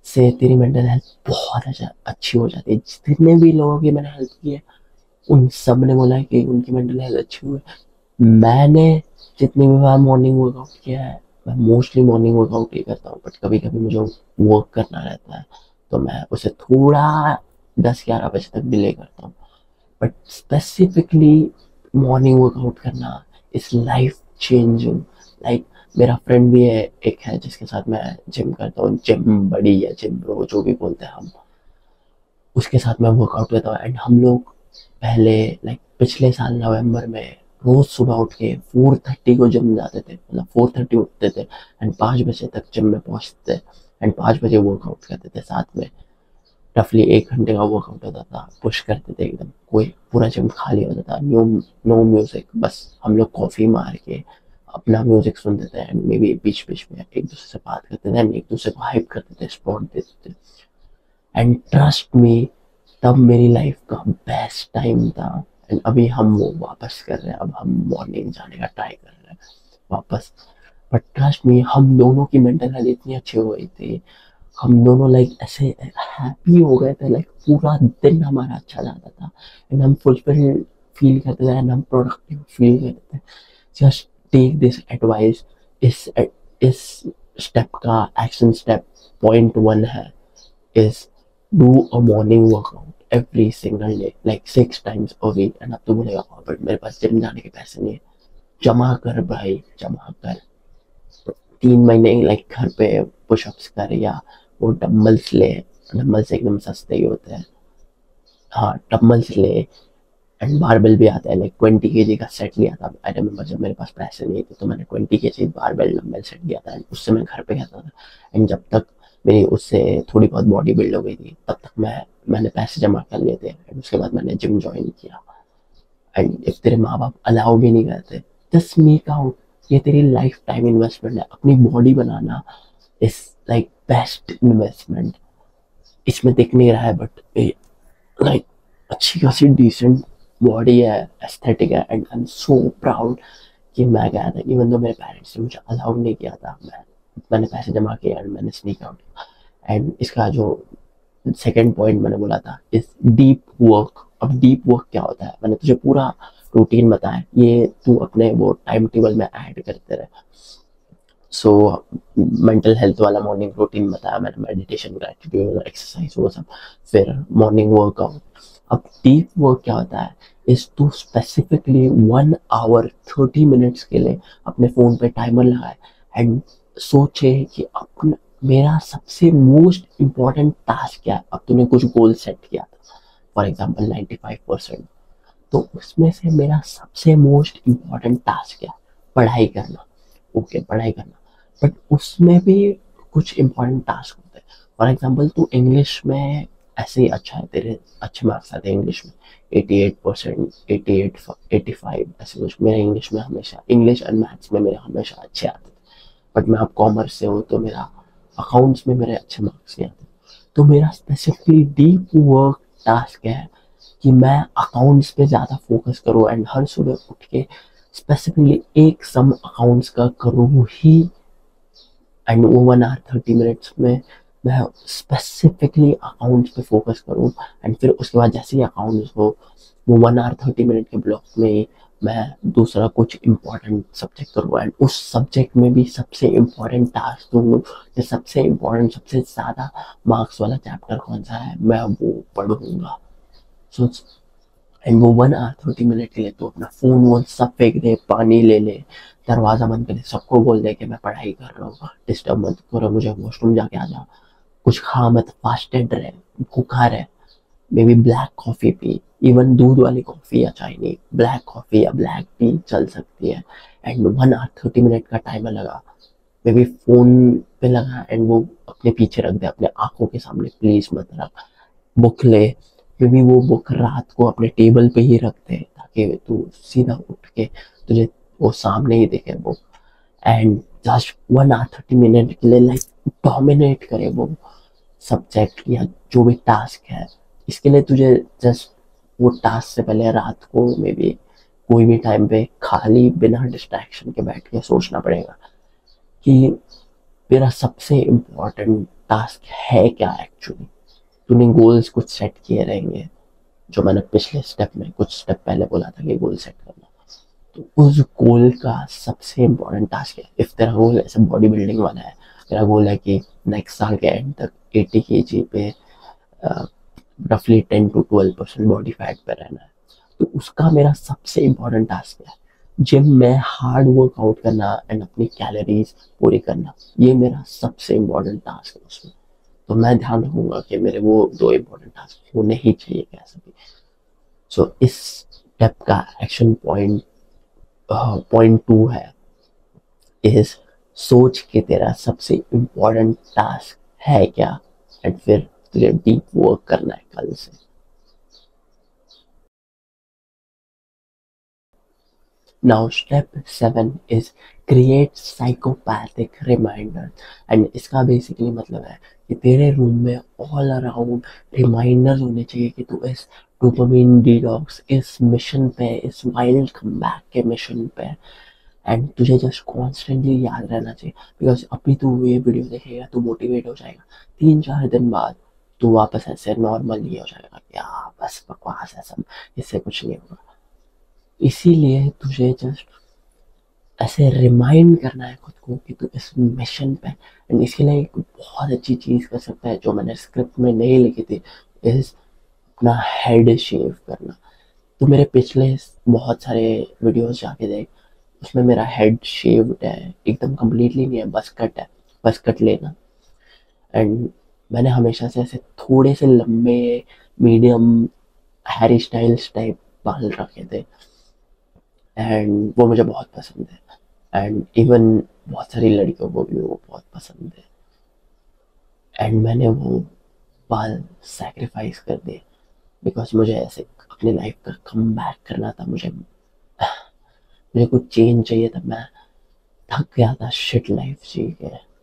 से तेरी मेंटल हेल्थ बहुत अच्छा अच्छी हो जाती है। जितने भी लोगों की मैंने हेल्प की है उन सब ने बोला है कि उनकी मेंटल हेल्थ अच्छी हुई है। मैंने जितनी भी बार मॉर्निंग वर्कआउट किया है, मैं मोस्टली मॉर्निंग वर्कआउट ही करता हूँ, बट कभी कभी मुझे वर्क करना रहता है तो मैं उसे थोड़ा 10-11 बजे तक डिले करता हूँ। बट स्पेसिफिकली मॉर्निंग वर्कआउट करना इज लाइफ चेंजिंग। लाइक मेरा फ्रेंड भी है एक, है जिसके साथ मैं जिम करता हूँ, जिम बड़ी या जिम ब्रो जो भी बोलते हैं हम, उसके साथ मैं वर्कआउट करता हूँ। एंड हम लोग पहले लाइक पिछले साल नवंबर में रोज सुबह उठ के 4:30 को जिम जाते थे, मतलब 4:30 उठते थे एंड 5 बजे तक जिम में पहुंचते थे एंड 5 बजे वर्कआउट करते थे साथ में। रफली 1 घंटे का वर्कआउट होता था, पुश करते थे एकदम, कोई पूरा जिम खाली होता था, नो नो म्यूजिक, बस हम लोग कॉफी मार के अपना म्यूजिक सुनते थे एंड मे बी बीच बीच में एक दूसरे से बात करते थे एंड एक दूसरे को हाइप करते थे, स्पॉट देते थे। एंड ट्रस्ट मी, तब मेरी लाइफ का बेस्ट टाइम था। एंड अभी हम वो वापस कर रहे हैं, अब हम मॉर्निंग जाने का ट्राई कर रहे हैं वापस। बट ट्रस्ट मी, हम दोनों की मेंटल हेल्थ इतनी अच्छी हो गई थी, हम दोनों लाइक ऐसे हैप्पी हो गए थे, लाइक पूरा दिन हमारा अच्छा जाता था एंड हम फुलफिल फील करते थे एंड हम प्रोडक्टिव फील करते थे। Just take this advice. इस स्टेप का एक्शन स्टेप पॉइंट 1 है, is do a morning workout every single day, like 6 times a week। And अब तो बोलेगा हाँ बट मेरे पास जिम जाने के पैसे नहीं है। जमा कर भाई, जमा कर। 3 महीने लाइक घर पे पुशअप्स कर, या वो डम्बल्स ले, डम्बल्स एकदम सस्ते ही होते हैं, हाँ डम्बल्स ले। एंड बारबेल भी आता है, लाइक 20 kg का सेट लिया था आई रिमेम्बर, जब मेरे पास पैसे नहीं थे तो मैंने 20 kg बारबेल डम्बल सेट लिया था एंड उससे मैं घर पे करता था। एंड जब तक मेरी उससे थोड़ी बहुत बॉडी बिल्ड हो गई थी तब तक मैंने पैसे जमा कर लिए थे एंड उसके बाद मैंने जिम ज्वाइन किया। एंड इफ तेरे माँ बाप अलाउ भी नहीं करते, जस्ट मेक आउट, ये तेरी लाइफ टाइम इन्वेस्टमेंट है। अपनी body banana is like best investment. इसमें दिख नहीं रहा है बट लाइक अच्छी खासी डिसेंट बॉडी है, एस्थेटिक है and I am so proud कि मैं गया था, इवन दो मेरे पेरेंट्स ने मुझे अलाउ नहीं किया था, मैंने पैसे जमा किए एंड मैंने स्नीक आउट। एंड इसका जो सेकंड पॉइंट मैंने बोला था इस डीप वर्क। अब डीप वर्क क्या होता है, मैंने तुझे पूरा रूटीन बताया, ये तू अपने वो टाइम टेबल में ऐड करते रहे। सो मेंटल हेल्थ वाला मॉर्निंग रूटीन बताया मैंने, मेडिटेशन, ग्रेटिट्यूड, एक्सरसाइज, वो सब, फिर मॉर्निंग वर्कआउट। अब डीप वर्क क्या होता है, इस टू स्पेसिफिकली 1 hour 30 minutes के लिए अपने फोन पे टाइमर लगाए एंड सोचे कि अपना मेरा सबसे मोस्ट इम्पोर्टेंट टास्क क्या है। अब तूने कुछ गोल सेट किया था, फॉर एग्जाम्पल 95%, तो उसमें से मेरा सबसे मोस्ट इम्पोर्टेंट टास्क क्या है, पढ़ाई करना। ओके पढ़ाई करना, बट उसमें भी कुछ इम्पोर्टेंट टास्क होते हैं। फॉर एग्जाम्पल तू इंग्लिश में ऐसे ही अच्छा है, तेरे अच्छे मार्क्स आते हैं इंग्लिश में, 88%, 88, 85 ऐसे कुछ। मेरे इंग्लिश में हमेशा, इंग्लिश एंड मैथ्स में मेरे हमेशा अच्छे आते थे। बट मैं अब कॉमर्स से हूँ तो मेरा अकाउंट्स में मेरे अच्छे मार्क्स नहीं आते। तो मेरा स्पेसिफिकली डीप वर्क टास्क है कि मैं अकाउंट्स पे ज़्यादा फोकस करूँ एंड हर सुबह उठ के स्पेसिफिकली एक सम अकाउंट्स का करूँ ही। एंड वो 1 आवर 30 मिनट्स में मैं स्पेसिफिकली अकाउंट्स पे फोकस करूँ। एंड फिर उसके बाद जैसे ही अकाउंट्स हो, वो 1 आवर 30 मिनट के ब्लॉक में मैं दूसरा कुछ इम्पोर्टेंट सब्जेक्ट करूँ एंड उस सब्जेक्ट में भी सबसे इम्पोर्टेंट टास्क दूँ कि सबसे इम्पोर्टेंट, सबसे ज़्यादा मार्क्स वाला चैप्टर कौन सा है मैं वो पढ़ूंगा। सो एंड वो 1 आवर 30 मिनट के लिए तो अपना फोन वोन सब फेंक दे, पानी ले ले, दरवाजा बंद कर दे, सबको बोल दे कि मैं पढ़ाई कर रहा हूँ, डिस्टर्ब मत करो मुझे, वॉशरूम जाके आ जाओ, कुछ खा मत, फास्टेड रहे, भूखा रहे, may be black coffee P, even दूध वाली कॉफी या चाय नहीं, ब्लैक कॉफी या ब्लैक टी चल सकती है। एंड 1 आवर 30 मिनट का टाइमर लगा, मे बी फोन पे लगा एंड वो अपने पीछे रख दे, अपने आंखों के सामने प्लीज मत रख, बुक ले, मे बी वो बुक रात को अपने टेबल पे ही रख दे ताकि तू सीधा उठ के तुझे वो सामने ही दिखे book. And just 1 hour 30 minute के लिए लाइक डोमिनेट करे वो सब्जेक्ट या जो भी टास्क है। इसके लिए तुझे जस्ट वो टास्क से पहले रात को मे बी कोई भी टाइम पे खाली बिना डिस्ट्रैक्शन के बैठ के सोचना पड़ेगा कि मेरा सबसे इम्पोर्टेंट टास्क है क्या एक्चुअली। तूने गोल्स कुछ सेट किए रहेंगे, जो मैंने पिछले स्टेप में कुछ स्टेप पहले बोला था कि गोल सेट करना, तो उस गोल का सबसे इम्पोर्टेंट टास्क है। इफ तेरा गोल ऐसे बॉडी बिल्डिंग वाला है, मेरा गोल है कि नेक्स्ट साल के एंड तक 80 kg पे रफली 10 to 12% बॉडी फैट पे रहना है, तो उसका मेरा सबसे इम्पोर्टेंट टास्क है जिम में हार्ड वर्कआउट करना एंड अपनी कैलोरीज पूरी करना। ये मेरा सबसे इम्पोर्टेंट टास्क है उसमें। तो मैं ध्यान रखूंगा कि मेरे वो 2 इम्पोर्टेंट टास्क होने ही चाहिए कैसे भी। सो इस स्टेप का एक्शन पॉइंट पॉइंट 2 है, इज सोच के तेरा सबसे इम्पोर्टेंट टास्क है क्या एंड फिर तुझे डीप वर्क करना है कल से। Now step 7 is create psychopathic reminder. And इसका बेसिकली मतलब है कि तेरे रूम में ऑल अराउंड रिमाइंडर्स होने चाहिए कि तू इस डोपामिन डिटॉक्स, इस मिशन पे, इस वाइल्ड कमबैक के मिशन पे। एंड तुझे जस्ट कॉन्स्टेंटली याद रहना चाहिए, बिकॉज अभी तू ये वीडियो देखेगा, तू मोटिवेट हो जाएगा, 3-4 दिन बाद तू वापस ऐसे नॉर्मल ही हो जाएगा कि हाँ बस बकवास है सब, इससे कुछ नहीं होगा। इसीलिए तुझे जस्ट ऐसे रिमाइंड करना है खुद को कि तू इस मिशन पे। एंड इसके लिए एक बहुत अच्छी चीज़ कर सकता है जो मैंने स्क्रिप्ट में नहीं लिखी थी, इज अपना हेड शेव करना। तो मेरे पिछले बहुत सारे वीडियोस जाके देख, उसमें मेरा हेड शेव्ड है, एकदम कम्प्लीटली नहीं है, बस कट है, बस कट लेना। एंड मैंने हमेशा से ऐसे थोड़े से लंबे मीडियम हैरी स्टाइल्स टाइप बाल रखे थे एंड वो मुझे बहुत पसंद है। एंड इवन बहुत सारी लड़कियों को भी वो बहुत पसंद है। एंड मैंने वो बाल सैक्रिफाइस कर दिए बिकॉज मुझे ऐसे अपनी लाइफ का कम बैक करना था। मुझे कुछ चेंज चाहिए था, मैं थक गया था शिट लाइफ जी के।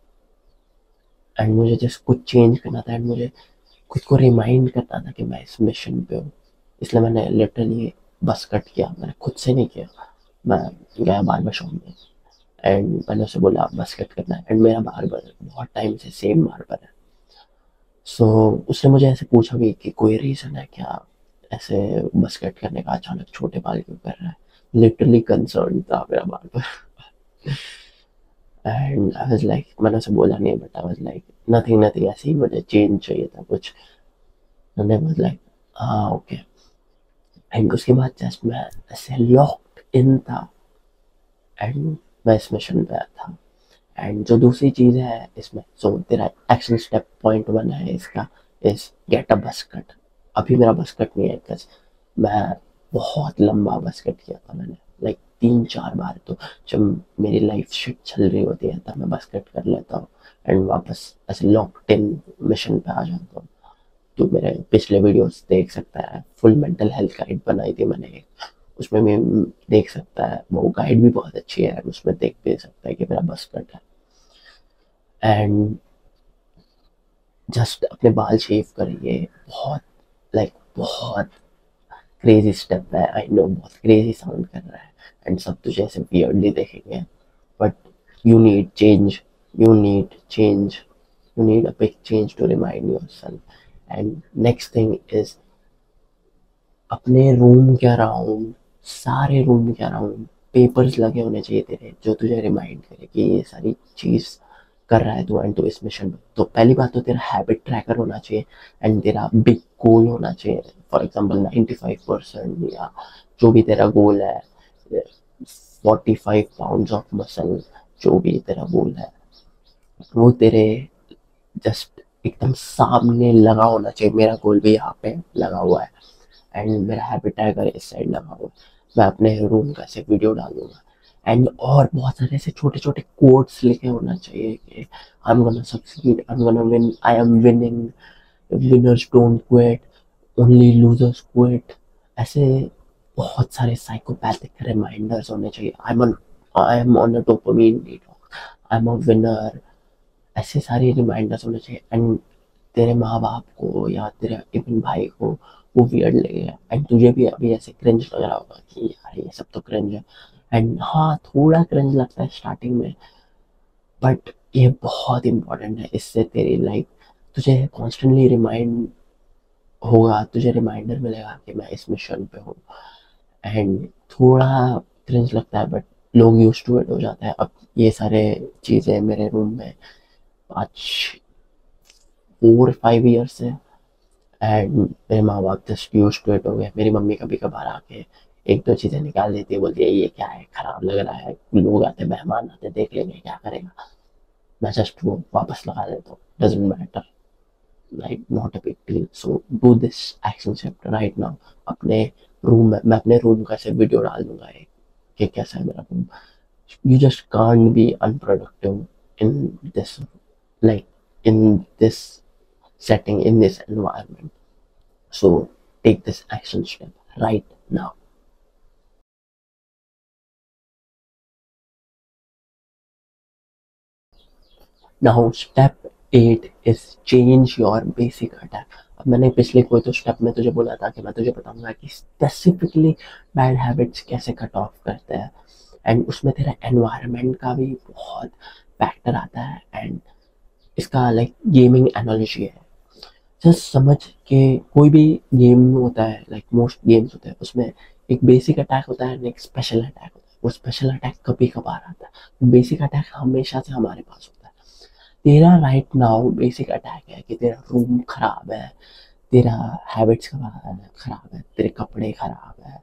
एंड मुझे जस्ट कुछ चेंज करना था एंड मुझे खुद को रिमाइंड करना था कि मैं इस मिशन पे हूँ। इसलिए मैंने लिटरली बस कट किया, मैंने खुद से नहीं किया। मैं गया बार्बर शॉप में एंड मैंने उसे बोला बस कट करना है, एंड मेरा बार्बर बहुत टाइम से सेम बार्बर है। सो उसने मुझे ऐसे पूछा भी कि कोई रीज़न है क्या ऐसे बस कट करने का, अचानक छोटे बाल क्यों कर रहा है। लिटरली कंसर्न था मेरा barber. And I was like, मैंने उसे बोला नहीं but I was like nothing nothing, ऐसे ही मुझे चेंज चाहिए था कुछ। एंड आई वाज लाइक हाँ ओके। एंड उसके बाद जस्ट मैं ऐसे लॉक्ड इन था एंड मैं इस मिशन पे था। एंड जो दूसरी चीज़ है इसमें, सो तेरा एक्शन स्टेप पॉइंट 1 है इसका, इज गेट अ बस कट। अभी मेरा बस कट नहीं है बिकॉज मैं बहुत लंबा बस कट किया था मैंने, लाइक 3-4 बार। तो जब मेरी लाइफ शिट चल रही होती है तब मैं बस कट कर लेता हूँ एंड वापस ऐसे लॉक्ड इन मिशन पे आ जाता हूँ। तो मेरे पिछले वीडियोस देख सकता है, फुल मेंटल हेल्थ गाइड बनाई थी मैंने एक, उसमें भी देख सकता है, वो गाइड भी बहुत अच्छी है, उसमें देख भी सकता है कि मेरा बस कट है। एंड जस्ट अपने बाल शेव करिए, बहुत बहुत क्रेजी स्टेप है, आई नो बहुत क्रेजी साउंड कर रहा है एंड सब तुझे ऐसे वियर्डली देखेंगे, but you need change, you need change, you need a big change to remind yourself. And next thing is अपने रूम के अराउंड, सारे रूम के अराउंड पेपर्स लगे होने चाहिए तेरे, जो तुझे रिमाइंड करे कि ये सारी चीज कर रहा है तू एंड तू इस मिशन में। तो पहली बात तो तेरा हैबिट ट्रैकर होना चाहिए एंड तेरा बिग गोल होना चाहिए, फॉर एग्जांपल 95% या जो भी तेरा गोल है, 45 पाउंड्स ऑफ मसल, जो भी तेरा गोल है वो तेरे जस्ट एकदम सामने लगा होना चाहिए। मेरा गोल भी यहाँ पे लगा हुआ है एंड मेरा हैबिट ट्रैकर इस साइड लगा हुआ है। मैं अपने रूम का ऐसे वीडियो डालूंगा एंड और बहुत सारे ऐसे छोटे छोटे कोट्स लिखे होना चाहिए कि I am gonna succeed, I am gonna win, I am winning, winners don't quit, only losers quit. ऐसे बहुत सारे साइकोपैथिक रिमाइंडर्स होने चाहिए। I am on a dopamine detox, I am a winner. ऐसे सारे रिमाइंडर्स होने चाहिए एंड तेरे माँ बाप को या तेरे इवन भाई को वो वियर्ड लगेगा एंड तुझे भी अभी ऐसे क्रिंज लग रहा होगा कि यार ये सब तो क्रिंज है। एंड हाँ, थोड़ा क्रिंज लगता है स्टार्टिंग में, बट ये बहुत इंपॉर्टेंट है। इससे तेरी लाइफ, तुझे कॉन्स्टेंटली रिमाइंड होगा, तुझे रिमाइंडर मिलेगा कि मैं इस मिशन पे हूँ। एंड थोड़ा क्रिंज लगता है बट लोग यूज टू इट हो जाते हैं। अब ये सारे चीज़ें मेरे रूम में 5 4 5 ईयर्स से एंड मेरे माँ बाप जस्ट यूज टू इट हो गए। मेरी मम्मी कभी कभार आके एक दो चीज़ें निकाल देती है, बोलती है ये क्या है, खराब लग रहा है, लोग आते मेहमान आते देख लेंगे क्या करेगा। मैं जस्ट वो वापस लगा देता हूँ, doesn't matter, like not a big deal. So do this action step right now. अपने रूम में मैं अपने रूम का ऐसे वीडियो डाल दूंगा एक कि कैसा है मेरा room. You just can't be unproductive in this, like in this setting, in this environment. So take this action step right now. Now step 8 is change your basic attack. अब मैंने पिछले कोई तो स्टेप में तुझे बोला था कि मैं तुझे बताऊंगा कि स्पेसिफिकली बैड हैबिट्स कैसे कट ऑफ करते हैं एंड उसमें तेरा एनवायरनमेंट का भी बहुत फैक्टर आता है एंड इसका लाइक गेमिंग एनालॉजी है। जस्ट समझ के कोई भी गेम होता है, लाइक मोस्ट गेम्स होते हैं, उसमें एक बेसिक अटैक होता है, एक स्पेशल अटैक होता है। वो स्पेशल अटैक कभी कभार आता है, बेसिक अटैक हमेशा से हमारे पास होता है। तेरा राइट नाउ बेसिक अटैक है कि तेरा रूम खराब है, तेरा हैबिट्स खराब है, तेरे कपड़े खराब है,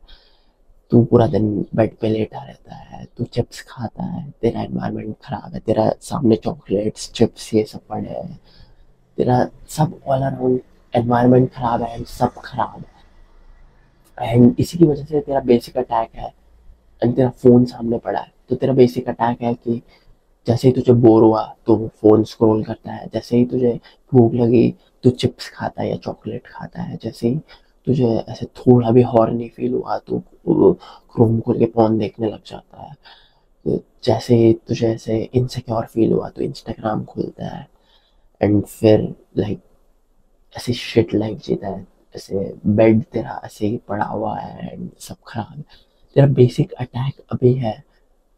तू पूरा दिन बेड पे लेटा रहता है, तू चिप्स खाता है, तेरा एनवायरनमेंट खराब है, तेरा सामने चॉकलेट्स चिप्स ये सब पड़े हैं, तेरा सब ऑल अराउंड एनवायरनमेंट खराब है एंड सब खराब है एंड इसी की वजह से तेरा बेसिक अटैक है एंड तेरा फोन सामने पड़ा है। तो तेरा बेसिक अटैक है कि जैसे ही तुझे बोर हुआ तो फोन स्क्रॉल करता है, जैसे ही तुझे भूख लगी तो चिप्स खाता है या चॉकलेट खाता है, जैसे ही तुझे ऐसे थोड़ा भी हॉर्नी फील हुआ तो क्रोम खोल के फोन देखने लग जाता है, तो जैसे ही तुझे ऐसे इनसिक्योर फील हुआ तो इंस्टाग्राम खोलता है एंड फिर लाइक ऐसी शिट लाइफ जीता है। ऐसे बेड तेरा ऐसे ही पड़ा हुआ है एंड सब खराब है। तेरा बेसिक अटैक अभी है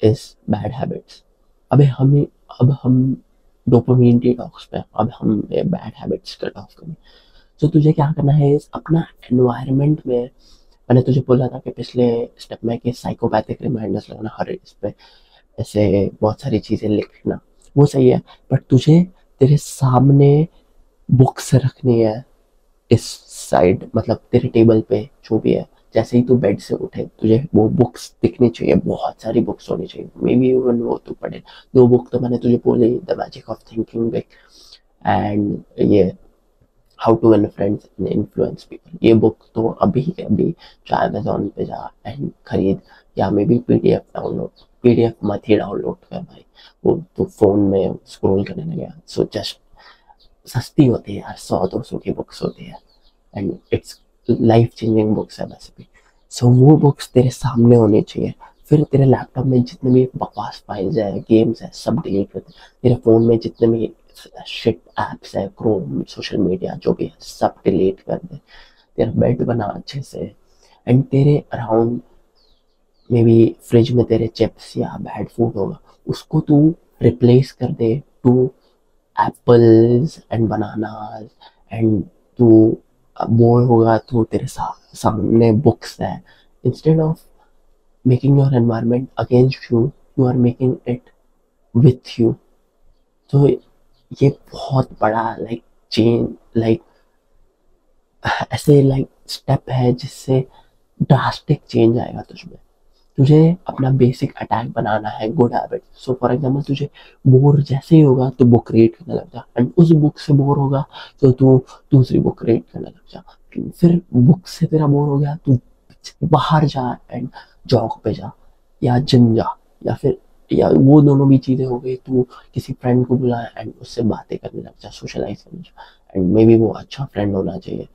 इस बैड हैबिट्स। अबे हमें अब हम डोपामीन डिटॉक्स पे, अब हम ये बैड हैबिट्स कट ऑफ करें। तो तुझे क्या करना है इस अपना एनवायरनमेंट में, मैंने तुझे बोला था कि पिछले स्टेप में कि साइकोपैथिक रिमाइंडर्स लगाना हर इस पे, ऐसे बहुत सारी चीजें लिखना, वो सही है, बट तुझे तेरे सामने बुक्स रखनी है इस साइड, मतलब तेरे टेबल पे जो भी है, जैसे ही तू बेड से उठे तुझे वो बुक्स दिखनी चाहिए, बहुत सारी बुक्स होनी चाहिए, मे बी इवन वो तू पढ़े। दो बुक तो मैंने तुझे बोली, the magic of thinking big and ये how to win friends and influence people. ये बुक तो अभी अभी जो अमेजोन पे जा एंड खरीद, या may be PDF download, PDF मत ही डाउनलोड कर भाई, वो तो फोन में स्क्रॉल करने लगे। सो जस्ट सस्ती होती है यार, 100-200 की बुक्स होती है, and it's life changing books है वैसे भी। सो वो बुक्स तेरे सामने होनी चाहिए। फिर तेरे लैपटॉप में जितने भी बकवास फाइल्स है, गेम्स है, सब डिलीट कर दे। तेरे फोन में जितने भी शिट एप्स है, क्रोम, सोशल मीडिया जो भी है, सब डिलीट कर दे। तेरा बेड बना अच्छे से, एंड तेरे अराउंड मे बी फ्रिज में तेरे चिप्स या बैड फूड होगा, उसको तू रिप्लेस कर दे two apples and bananas. And तू बोर होगा तो तेरे सामने बुक्स है। Instead of making your environment against you, you are making it with you. तो ये बहुत बड़ा लाइक चेंज, लाइक ऐसे लाइक स्टेप है जिससे ड्रास्टिक चेंज आएगा तुझमें। तुझे अपना बेसिक अटैक बनाना है, good habit. So for example तुझे बोर जैसे ही होगा तो बुक रीड करने लग जा, एंड उस बुक से बोर होगा तो तू दूसरी बुक रीड करने लग जा। फिर बुक से तेरा बोर हो गया, तू बाहर जा एंड जॉग पे जा या जिम जा, या फिर या वो दोनों भी चीजें हो गई, तू किसी फ्रेंड को बुला एंड उससे बातें करने लग जा, सोशलाइज करने जा। एंड मे बी वो अच्छा फ्रेंड होना चाहिए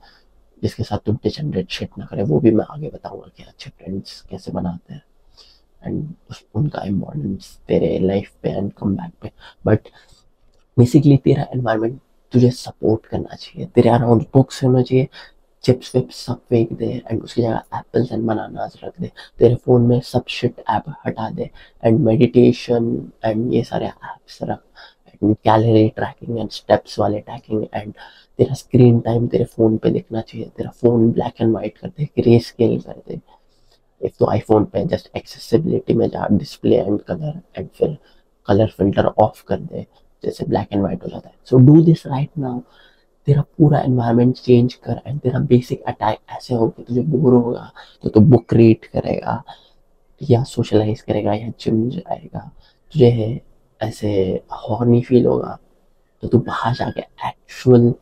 जिसके साथ तू डिजेनरेट शिट ना करे। वो भी मैं आगे बताऊंगा कि अच्छे फ्रेंड्स कैसे बनाते हैं एंड उनका इम्पोर्टेंस तेरे लाइफ पे एंड कम बैक पे। बट बेसिकली तेरा एनवायरनमेंट तुझे सपोर्ट करना चाहिए। तेरे अराउंड बुक्स होना चाहिए, चिप्स विप्स सब फेंक दे एंड उसकी जगह एप्पल्स एंड बनानास रख दे। तेरे फोन में सब शिट ऐप हटा दे एंड मेडिटेशन एंड ये सारे ऐप्स रख, and calorie tracking and steps वाले ट्रैकिंग। एंड तेरा स्क्रीन टाइम तेरे फोन पे दिखना चाहिए। तेरा फोन ब्लैक एंड व्हाइट कर दे, ग्रे स्केल कर दे। एक तो आईफोन पे जस्ट एक्सेसिबिलिटी में जा, डिस्प्ले एंड कलर, एंड फिर कलर फिल्टर ऑफ कर दे, जैसे ब्लैक एंड व्हाइट हो जाता है। सो डू दिस राइट नाउ। तेरा पूरा एनवायरनमेंट चेंज कर एंड तेरा बेसिक अटैक ऐसे हो कि तुझे बोर होगा तो तू बुक रीड करेगा या सोशलाइज करेगा या जिम जाएगा। तुझे ऐसे हॉर्नी फील होगा तो तू बाहर जाके एक्चुअल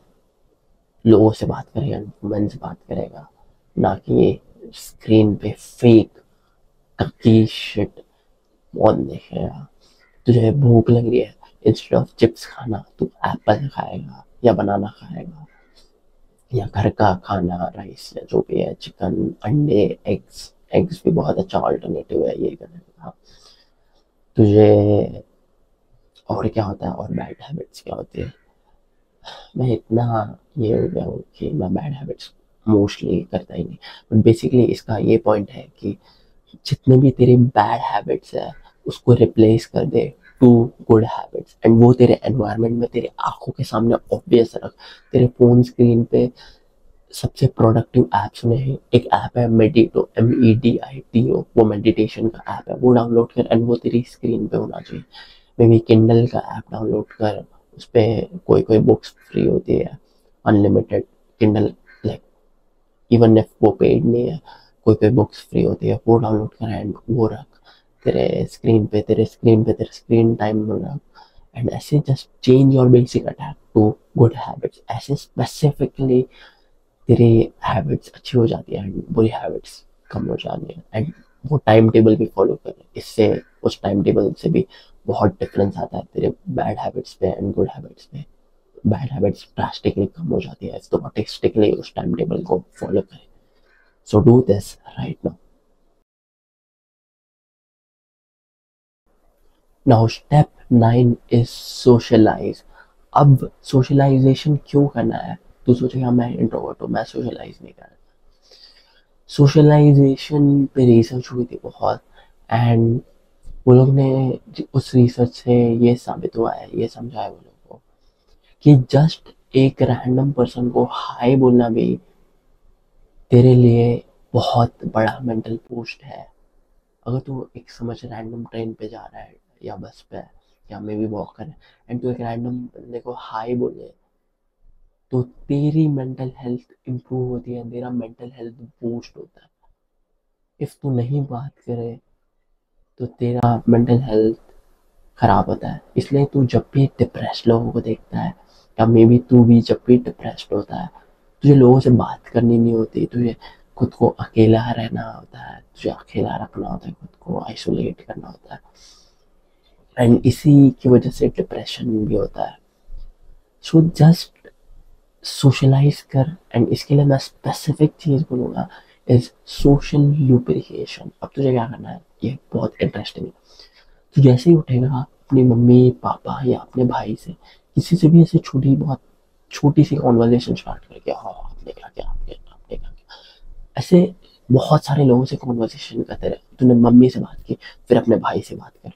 लोगों से बात करेगा, वुमेन से बात करेगा, ना कि स्क्रीन पे फेक ककी शिट कौन देखेगा। तुझे भूख लग रही है, इंस्टेड ऑफ चिप्स खाना तू एप्पल खाएगा या बनाना खाएगा, या घर का खाना, राइस या जो भी है, चिकन, अंडे, एग्स। एग्स भी बहुत अच्छा ऑल्टरनेटिव है ये करने का। तुझे और क्या होता है, और बैड हैबिट्स क्या होती है। मैं इतना ये हो गया हूँ कि मैं बैड हैबिट्स मोस्टली करता ही नहीं। बट बेसिकली इसका ये पॉइंट है कि जितने भी तेरे बैड हैबिट्स है उसको रिप्लेस कर दे टू गुड हैबिट्स, एंड वो तेरे एनवायरनमेंट में तेरे आंखों के सामने ऑब्वियस रख। तेरे फोन स्क्रीन पे सबसे प्रोडक्टिव ऐप्स में है एक ऐप है मेडिटो, MEDITO। वो मेडिटेशन का ऐप है, वो डाउनलोड कर एंड वो तेरी स्क्रीन पे होना चाहिए। मे बी किंडल का ऐप डाउनलोड कर, उस पर कोई कोई बुक्स फ्री होती है, unlimited Kindle, like even if वो पेड नहीं है, कोई कोई बुक्स फ्री होती है, वो डाउनलोड कर एंड वो रख तेरे स्क्रीन पे, तेरे स्क्रीन टाइम में रख। एंड ऐसे just change your basic attack to good habits. ऐसे स्पेसिफिकली तेरी हैबिट्स अच्छी हो जाती है एंड बुरी हैबिट्स कम हो जाती है। एंड वो टाइम टेबल भी फॉलो कर, इससे उस टाइम टेबल से भी बहुत डिफरेंस आता है तेरे बैड हैबिट्स पे एंड गुड हैबिट्स पे। बैड हैबिट्स ड्रास्टिकली कम हो जाती है तो ऑटिस्टिकली उस टाइम टेबल को फॉलो करें। So do this right now. Now step 9 is socialize. अब सोशलाइजेशन क्यों करना है, तू सोचेगा मैं इंट्रोवर्ट हूँ, मैं सोशलाइज नहीं कर रहा। सोशलाइजेशन पे रिसर्च हुई थी बहुत, एंड वो लोग ने उस रिसर्च से ये साबित हुआ है, ये समझा है वो लोग को कि जस्ट एक रैंडम पर्सन को हाय बोलना भी तेरे लिए बहुत बड़ा मेंटल बूस्ट है। अगर तू एक समझ रैंडम ट्रेन पे जा रहा है या बस पे या मे बी वॉक कर रहा है एंड तू एक रैंडम बंदे को हाय बोले, तो तेरी मेंटल हेल्थ इंप्रूव होती है, तेरा मेंटल हेल्थ बूस्ट होता है। इफ तू नहीं बात करे तो तेरा मेंटल हेल्थ खराब होता है। इसलिए तू जब भी डिप्रेस्ड लोगों को देखता है, या मे बी तू भी जब भी डिप्रेस्ड होता है, तुझे लोगों से बात करनी नहीं होती, तुझे खुद को अकेला रहना होता है, तुझे अकेला रखना होता है, खुद को आइसोलेट करना होता है, एंड इसी की वजह से डिप्रेशन भी होता है। सो जस्ट सोशलाइज कर। एंड इसके लिए मैं स्पेसिफिक चीज़ बोलूँगा इज सोशल लुब्रिकेशन। अब तुझे क्या करना है, ये बहुत इंटरेस्टिंग है। तो जैसे ही उठेगा अपनी मम्मी पापा या अपने भाई से, किसी से भी ऐसे बहुत छोटी सी कॉन्वर्जेशन स्टार्ट करके, हाँ आपने क्या किया, आपने क्या किया, ऐसे बहुत सारे लोगों से कॉन्वर्सेशन करते रहे। तूने मम्मी से बात की, फिर अपने भाई से बात कर,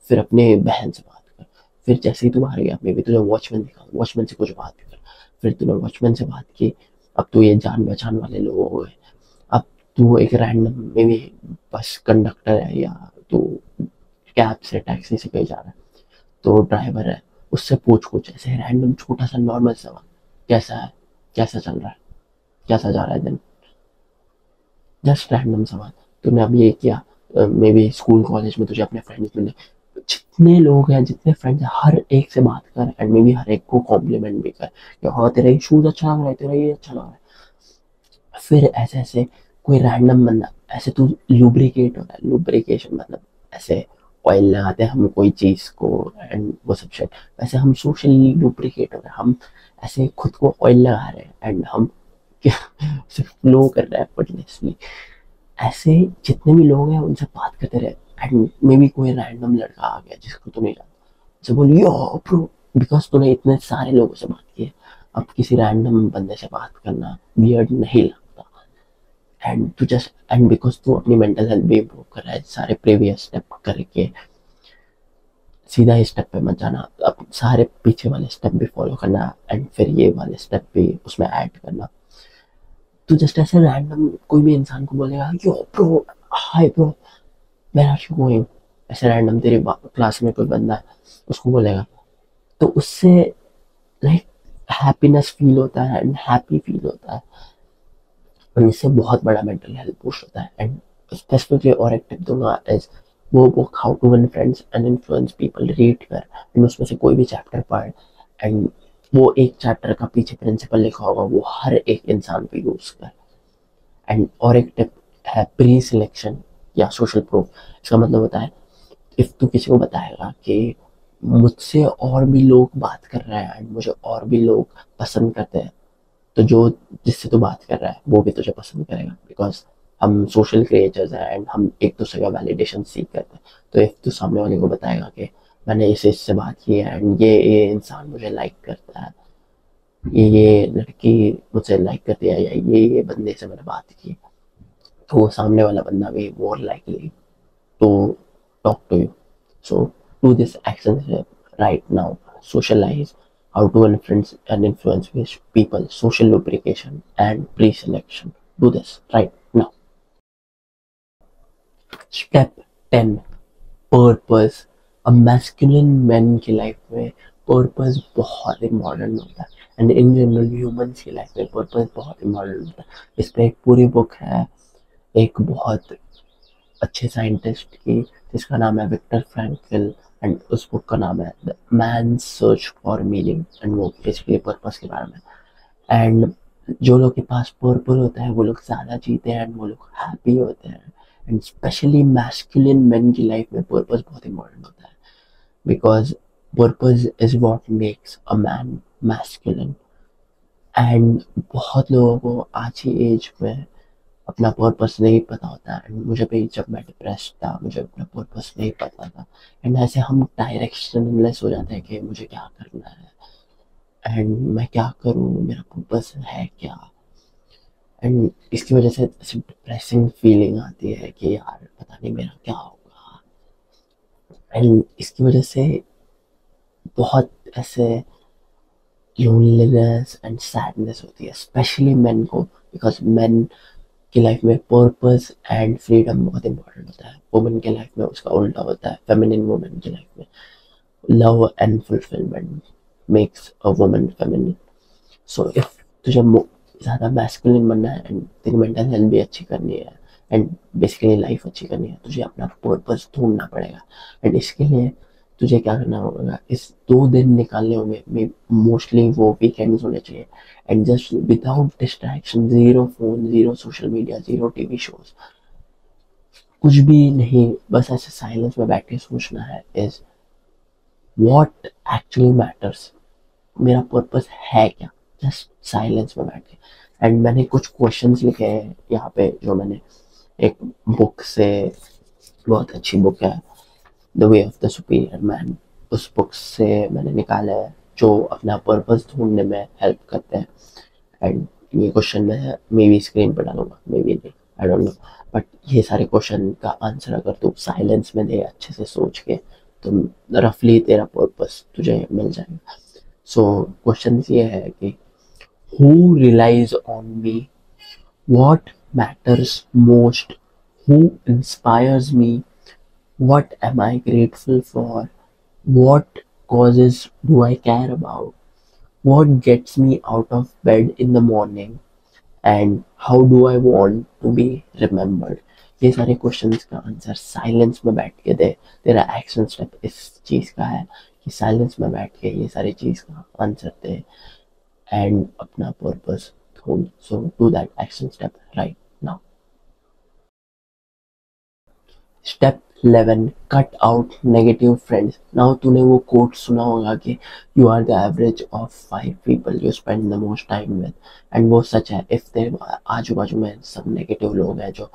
फिर अपने बहन से बात कर, फिर जैसे ही तुम आ गया मे भी तुझे वॉचमैन दिखा, वॉचमैन से कुछ बात कर, फिर तूने वॉचमैन से बात की। अब तो ये जान पहचान वाले लोग हो गए। अब तू एक रैंडम मे भी बस कंडक्टर है, या तू कैब से टैक्सी से कहीं जा रहा है, तो ड्राइवर है, उससे पूछ कुछ ऐसे रैंडम छोटा सा नॉर्मल सवाल, कैसा है, कैसा चल रहा है, कैसा जा रहा है दिन, जस्ट रैंडम सवाल। तूने अब ये किया, मे बी स्कूल कॉलेज में तुझे अपने फ्रेंड्स मिले, जितने लोग हैं जितने फ्रेंड्स हैं हर एक से बात कर, एंड मे बी हर एक को कॉम्प्लीमेंट भी कर कि हाँ तेरा ये शूज अच्छा लग रहा है, तेरा ये अच्छा लग रहा है। फिर ऐसे ऐसे कोई रैंडम बंदा, ऐसे तू लुब्रिकेट हो रहा है, लुब्रिकेशन मतलब ऐसे ऑयल लगाते हैं हम कोई चीज को एंड वो सब शेट, वैसे हम सोशली लुब्रिकेट हो रहे हैं, हम ऐसे खुद को ऑयल लगा रहे हैं एंड हम सिर्फ फ्लो कर रहे हैं effortlessly। ऐसे जितने भी लोग हैं उनसे बात करते रहे, एंड मे बी कोई रैंडम लड़का आ गया जिसको तू नहीं जानता, से बोल यो ब्रो, बिकॉज तूने इतने सारे लोगों से बात की है, अब किसी रैंडम बंदे से बात करना वियर्ड नहीं लगता। एंड तू जस्ट एंड बिकॉज तू अपनी मेंटल हेल्थ भी इम्प्रूव कर रहा है, सारे प्रीवियस स्टेप करके सीधा ही स्टेप पे मत जाना, अब सारे पीछे वाले स्टेप भी फॉलो करना एंड फिर ये वाले स्टेप भी उसमें ऐड करना। तो जस्ट ऐसे रैंडम कोई भी इंसान को बोलेगा yo bro, hi bro, where are you going, ऐसे रैंडम तेरे क्लास में कोई बंदा है उसको बोलेगा, तो उससे लाइक हैप्पीनेस फील होता है एंड हैप्पी फील होता है, और इससे बहुत बड़ा मेंटल हेल्थ बूस्ट होता है। एंड स्पेसिफिकली और एक टिप दूंगा इज वो book how to win friends and influence people, read कर एंड उसमें से कोई भी चैप्टर पढ़, एंड वो एक चैप्टर का पीछे प्रिंसिपल लिखा होगा वो हर एक इंसान पे यूज कर। एंड और एक टिप है प्री सिलेक्शन या सोशल प्रूफ। इसका मतलब होता है इफ तू किसी को बताएगा कि मुझसे और भी लोग बात कर रहे हैं एंड मुझे और भी लोग पसंद करते हैं, तो जो जिससे तू बात कर रहा है वो भी तुझे पसंद करेगा, बिकॉज हम सोशल क्रिएचर्स हैं एंड हम एक दूसरे का वैलिडेशन सीख करते हैं। तो इफ तू सामने वाले को बताएगा कि मैंने इससे बात की है एंड ये इंसान मुझे लाइक करता है, ये लड़की मुझसे लाइक करती है, या ये बंदे से मैंने बात की, तो वो सामने वाला बंदा भी more likely to talk to you. So do this action right now. Socialize, how to influence and influence with people, social lubrication and pre-selection. Do this right now. Step 10, purpose. अब मैस्कुलिन मैन की life में purpose बहुत important होता है, and in general humans की life में purpose बहुत important होता है। इस पर एक पूरी बुक है एक बहुत अच्छे साइंटिस्ट की जिसका नाम है विक्टर फ्रैंकल, एंड उस बुक का नाम है the man search for meaning, and वो बेसिकली पर्पस के बारे में। एंड जो लोग के पास पर्पस होता है वो लोग ज़्यादा जीते हैं एंड वो लोग हैप्पी होते हैं, एंड स्पेशली मैस्कुलिन मेन की लाइफ में पर्पस बहुत इंपॉर्टेंट होता है, because purpose is what makes a man masculine. And बहुत लोगों को आज की एज में अपना पर्पस नहीं पता होता है, एंड मुझे भी जब मैं डिप्रेस्ड था मुझे अपना पर्पस नहीं पता था, एंड ऐसे हम डायरेक्शनलेस हो जाते हैं कि मुझे क्या करना है एंड मैं क्या करूँ, मेरा पर्पस है क्या। एंड इसकी वजह से ऐसे डिप्रेसिंग फीलिंग आती है कि यार पता नहीं मेरा क्या होगा, एंड इसकी वजह से बहुत ऐसे लोनलीनेस एंड सैडनेस होती है स्पेशली मेन को, बिकॉज मेन की लाइफ में पर्पस एंड फ्रीडम बहुत इंपॉर्टेंट होता है। वुमेन की लाइफ में उसका उल्टा होता है, फेमिनिन वुमेन की लाइफ में love and fulfilment makes a woman feminine. So if तुझे ज़्यादा मैस्कुलिन बनना है एंड तेरी मेंटल हेल्थ भी अच्छी करनी है एंड बेसिकली लाइफ अच्छी करनी है, तुझे अपना पर्पस ढूंढना पड़ेगा। एंड इसके लिए तुझे क्या करना होगा, इस 2 दिन निकालने होंगे, मोस्टली वो वीकेंड्स होने चाहिए, and just without distraction, zero phone, zero social media, zero TV shows, कुछ भी नहीं, बस ऐसे साइलेंस में बैठ के सोचना है इज व्हाट एक्चुअली मैटर्स, मेरा पर्पस है क्या, जस्ट साइलेंस में बैठ के। एंड मैंने कुछ क्वेश्चंस लिखे हैं यहाँ पे, जो मैंने एक बुक से, बहुत अच्छी बुक है the way of the superior man, उस बुक से मैंने निकाला है, जो अपना पर्पस ढूंढने में हेल्प करते हैं। एंड ये क्वेश्चन मैं मे बी स्क्रीन पर डालूंगा, मे बी नहीं, आई डोंट नो, बट ये सारे क्वेश्चन का आंसर अगर तू साइलेंस में दे अच्छे से सोच के, तो रफली तेरा पर्पस तुझे मिल जाएगा। सो क्वेश्चन ये है कि who relies on me, what matters most, who inspires me, what am I grateful for, what causes do I care about, what gets me out of bed in the morning, and how do I want to be remembered। ये सारे questions का answer silence में बैठ के दे। तेरा action step इस चीज का है कि साइलेंस में बैठ के ये सारी चीज का आंसर दे एंड अपना पर्पस ढूंढ। So do that action step right now. Step 11, cut out negative friends. Now तूने वो कोट सुना होगा कि you are the average of 5 people you spend the most time with, and वो सच है। इफ तेरे आजू बाजू में सब नेगेटिव लोग हैं जो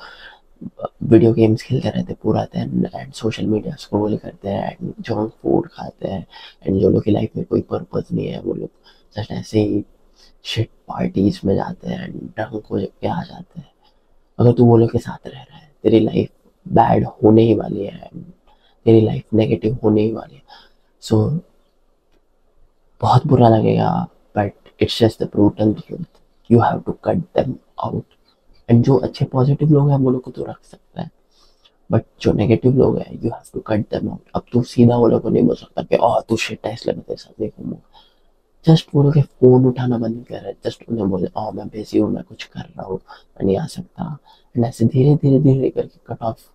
वीडियो गेम्स खेलते रहते पूरा दिन एंड सोशल मीडिया स्क्रॉल करते हैं एंड जंक फूड खाते हैं, एंड जो लोग की लाइफ में कोई पर्पस नहीं है, वो लोग जस्ट ऐसे ही शिट पार्टीज में जाते हैं एंड ड्रंक हो के आ जाते हैं। अगर तू वो लोग के साथ रह रहा है, तेरी लाइफ बैड होने ही वाली है, तेरी लाइफ नेगेटिव होने ही वाली है। सो बहुत बुरा लगेगा, but it's just the brutal truth, you have to cut them out. And जो अच्छे पॉजिटिव लोग हैं वो लोग को तो रख सकता है, बट जो नेगेटिव लोग हैं you have to cut them out. अब तू सीधा वो लोग को नहीं बोल सकता कि ओह तू शिट है इसलिए मैं तेरे साथ नहीं घूमूंगा। जस्ट बोलो कि फोन उठाना बंद कर है, जस्ट उन्हें बोले ओह मैं बिजी हूँ, मैं कुछ कर रहा हूँ, मैं नहीं आ सकता। एंड ऐसे धीरे धीरे धीरे करके कट ऑफ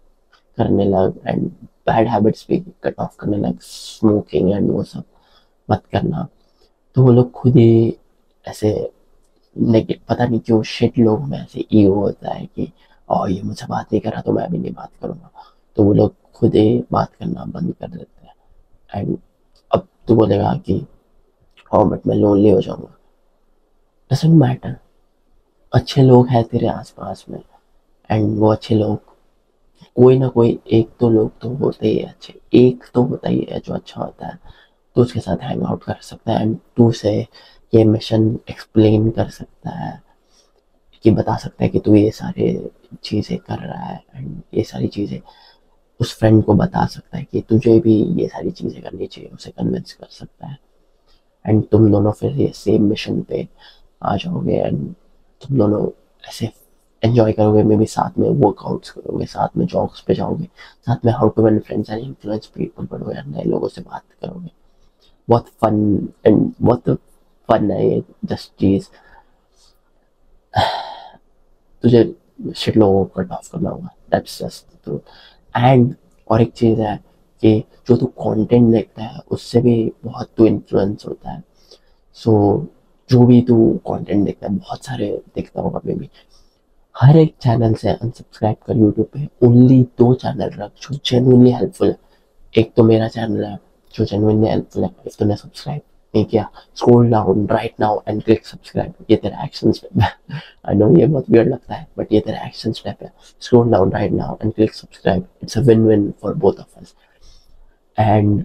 करने लग, एंड बैड हैबिट्स भी कट ऑफ करने लग, स्मोकिंग एंड वो सब मत करना। तो वो लोग खुद ही ऐसे पता नहीं क्यों शिट लोग में ऐसे ईगो होता है कि और ये मुझसे बात नहीं कर रहा तो मैं भी नहीं बात करूंगा, तो वो लोग खुद ही बात करना बंद कर देते हैं। एंड अब तो बोलेगा कि हाँ बट मैं लोनली हो जाऊंगा, डजंट मैटर। अच्छे लोग हैं तेरे आसपास में, एंड वो अच्छे लोग, कोई ना कोई एक तो लोग तो होते ही है अच्छे, एक तो होता ही है जो अच्छा होता है, तो उसके साथ हैंग आउट कर सकता है एंड तू से ये मिशन एक्सप्लेन कर सकता है, कि बता सकता है कि तू ये सारे चीज़ें कर रहा है, एंड ये सारी चीज़ें उस फ्रेंड को बता सकता है कि तुझे भी ये सारी चीज़ें करनी चाहिए, उसे कन्विंस कर सकता है। एंड तुम दोनों फिर ये सेम मिशन पे आ जाओगे एंड तुम दोनों ऐसे एंजॉय करोगे, मे बी साथ में वर्कआउट्स करोगे, साथ में जॉग्स पे जाओगे, साथ में how to win friends and influence people पढ़ोगे, नए लोगों से बात करोगे। बहुत फन एंड बहुत फन है ये जस्ट चीज़। तुझे शिट लोगों को कट ऑफ करना होगा, that's just the truth. And और एक चीज़ है कि जो तू कंटेंट देखता है उससे भी बहुत तू इन्फ्लुएंस होता है। सो जो भी तू कंटेंट देखता है, बहुत सारे देखता होगा मे बी, हर एक चैनल से अनसब्सक्राइब कर यूट्यूब पे, ओनली 2 चैनल रख जो जेन्युइनली हेल्पफुल है। एक तो मेरा चैनल है जो जेन्युइनली हेल्पफुल है, इफ तूने सब्सक्राइब नहीं किया scroll down right now and click subscribe, ये तेरा एक्शन स्टेप है। आई नो ये बहुत वियर्ड लगता है, बट ये तेरा एक्शन स्टेप है, scroll down right now and click subscribe, it's a win win for both of us. And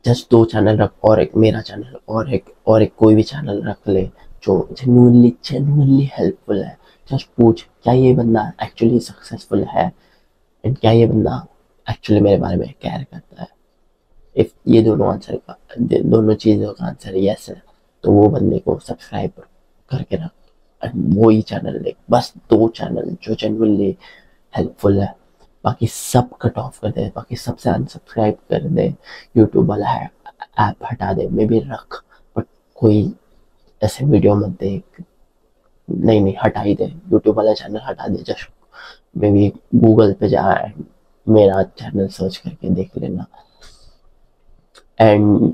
just 2 channel रख, और एक मेरा चैनल, और एक कोई भी चैनल रख ले जो जेन्युइनली जेन्युइनली हेल्पफुल है। जस्ट पूछ क्या ये बंदा एक्चुअली सक्सेसफुल है, एंड क्या ये बंदा एक्चुअली मेरे बारे में केयर करता है। इफ ये दोनों चीज़ों का आंसर यस है, तो वो बंदे को सब्सक्राइब करके रख एंड वो ही चैनल देख। बस 2 चैनल जो जेन्युइनली हेल्पफुल है, बाकी सब कट ऑफ कर दे, बाकी सबसे अनसब्सक्राइब कर दे, यूट्यूब वाला ऐप हटा दे, मे बी रख बट कोई ऐसे वीडियो मत देख। नहीं नहीं हटा ही दे, यूट्यूब वाला चैनल हटा दे, जस्ट मे बी गूगल पे जा मेरा चैनल सर्च करके देख लेना, एंड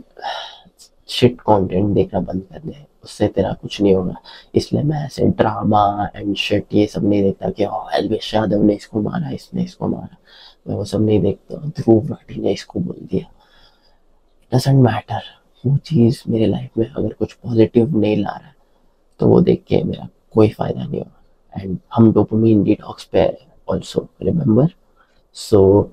शिट कंटेंट देखना बंद कर दे, उससे तेरा कुछ नहीं होगा। इसलिए मैं ऐसे ड्रामा एंड शिट ये सब नहीं देखता कि एल्विश यादव ने इसको मारा, इसने इसको मारा, मैं वो सब नहीं देखता। ध्रुव राठी ने इसको बोल दिया, डजंट मैटर, वो चीज़ मेरे लाइफ में अगर कुछ पॉजिटिव नहीं ला रहा है तो वो देख के मेरा कोई फ़ायदा नहीं होगा। एंड हम डोपामिन डिटॉक्स पे also remember, so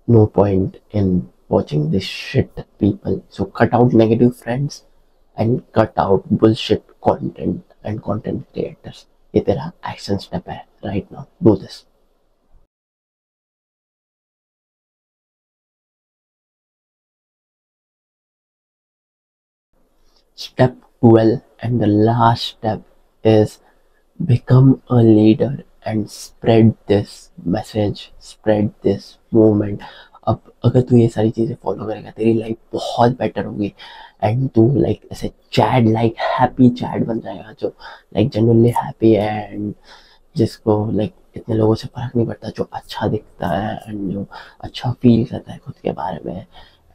no point in watching this shit, people. So cut out negative friends and cut out bullshit content and content creators. ये तेरा action step है right now. Do this. Step 12 and the last step is become a leader and spread this message, spread this movement. अब अगर तू ये सारी चीज़ें follow करेगा तेरी लाइफ बहुत बेटर होगी एंड तू लाइक ऐसे चैट लाइक हैप्पी चैट बन जाएगा जो लाइक जनरली हैप्पी है एंड जिसको लाइक इतने लोगों से फर्क नहीं पड़ता, जो अच्छा दिखता है एंड जो अच्छा फील करता है खुद के बारे में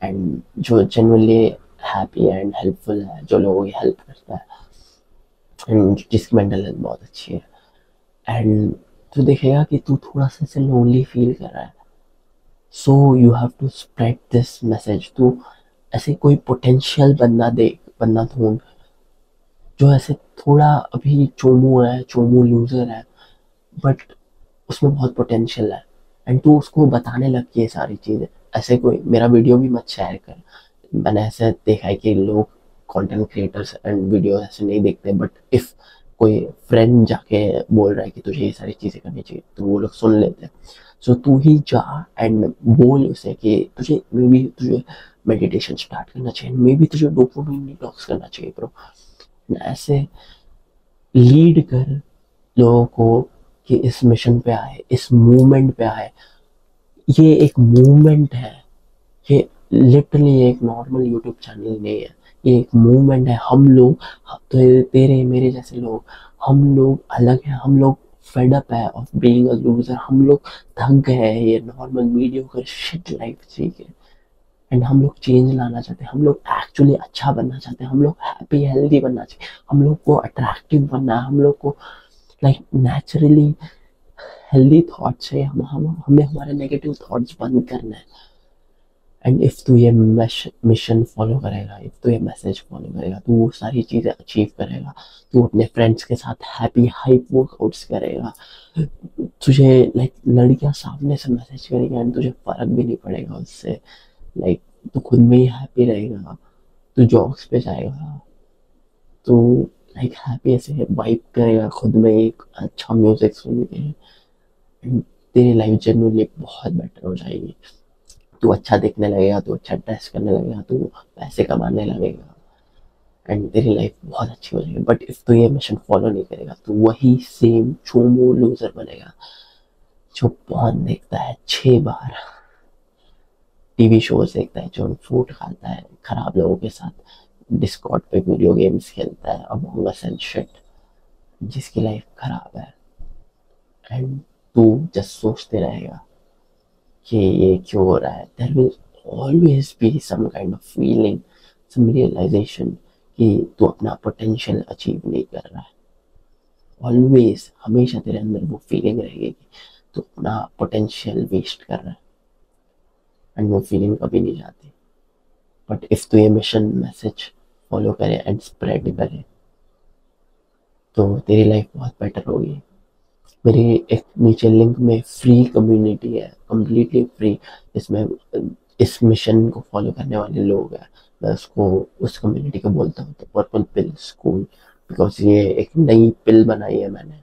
एंड जो जनरली हैप्पी एंड हेल्पफुल है, जो लोगों की हेल्प करता है एंड जिसकी मेंटल हेल्थ बहुत अच्छी है। एंड तू देखेगा कि तू थोड़ा सा ऐसे लोनली फील कर रहा है, so you have to spread this message. तू ऐसे कोई पोटेंशियल बंदा देख, बंदा ढूंढ जो ऐसे थोड़ा अभी चोमू है, चोमू लूजर है, बट उसमें बहुत पोटेंशियल है एंड तू उसको बताने लग ये सारी चीज़ें। ऐसे कोई मेरा वीडियो भी मत शेयर कर, मैंने ऐसे देखा है कि लोग कंटेंट क्रिएटर्स एंड वीडियो ऐसे नहीं देखते, बट इफ़ कोई फ्रेंड जाके बोल रहा है कि तुझे ये सारी चीज़ें करनी चाहिए तो वो लोग सुन लेते हैं। सो तू ही जा एंड बोल उसे कि तुझे मे बी तुझे मेडिटेशन स्टार्ट करना चाहिए, मे बी तुझे डोपामाइन डिटॉक्स करना चाहिए ब्रो। ऐसे लीड कर लोगों को कि इस मिशन पे आए, इस मूवमेंट पे आए। ये एक मूवमेंट है, ये लिटरली एक नॉर्मल यूट्यूब चैनल नहीं है, ये एक मूवमेंट है। हम लोग तो तेरे मेरे जैसे लोग, हम लोग अलग हैं, हम लोग फेड अप है ऑफ बीइंग अ लूजर, हम लोग थक गए हैं ये नॉर्मल मीडियोकर शिट लाइफ जी के एंड हम लोग चेंज लाना चाहते हैं, हम लोग एक्चुअली अच्छा बनना चाहते हैं, हम लोग हैप्पी हेल्दी बनना चाहिए, हम लोग को अट्रैक्टिव बनना है, हम लोग को लाइक नेचुरली हेल्दी थॉट्स है, हमें हमारे नेगेटिव थॉट्स बंद करना है। एंड इफ तू ये मिशन फॉलो करेगा, इफ तू ये मैसेज फॉलो करेगा, तू वो सारी चीज़ें अचीव करेगा, तू अपने फ्रेंड्स के साथ हैप्पी हाइप वर्कआउट्स करेगा, तुझे लाइक लड़कियां सामने से मैसेज करेगी एंड तुझे फर्क भी नहीं पड़ेगा उससे, लाइक तू खुद में ही हैप्पी रहेगा, तू जॉब्स पे जाएगा, तू लाइक हैप्पी ऐसे वाइब करेगा खुद में एक अच्छा म्यूजिक सुन के and तेरी लाइफ जनरली बहुत बेटर हो जाएगी। तू अच्छा दिखने लगेगा, तू अच्छा ड्रेस करने लगेगा, तू पैसे कमाने लगेगा एंड तेरी लाइफ बहुत अच्छी हो जाएगी। बट इफ तू ये मिशन फॉलो नहीं करेगा तो वही सेम चोमो लूजर बनेगा जो पॉर्न देखता है 6 बार, टीवी शोज देखता है, जो फ्रूट खाता है खराब लोगों के साथ, डिस्कॉर्ड पे वीडियो गेम्स खेलता है, अमंग अस एंड शिट, जिसकी लाइफ खराब है एंड तू जस्ट सोचते रहेगा कि ये क्यों हो रहा है। There will always be some kind of feeling, some realization कि तू अपना पोटेंशियल अचीव नहीं कर रहा है। ऑलवेज हमेशा तेरे अंदर वो फीलिंग रहेगी कि तू अपना पोटेंशियल वेस्ट कर रहा है एंड वो फीलिंग कभी नहीं जाती। बट इफ तू ये मिशन मैसेज फॉलो करे एंड स्प्रेड करे तो तेरी लाइफ बहुत बेटर होगी। मेरी एक नीचे लिंक में फ्री कम्युनिटी है, कम्प्लीटली फ्री, जिसमें इस मिशन को फॉलो करने वाले लोग हैं। मैं उसको उस कम्युनिटी को बोलता हूँ तो पर्पल पिल स्कूल, बिकॉज ये एक नई पिल बनाई है मैंने,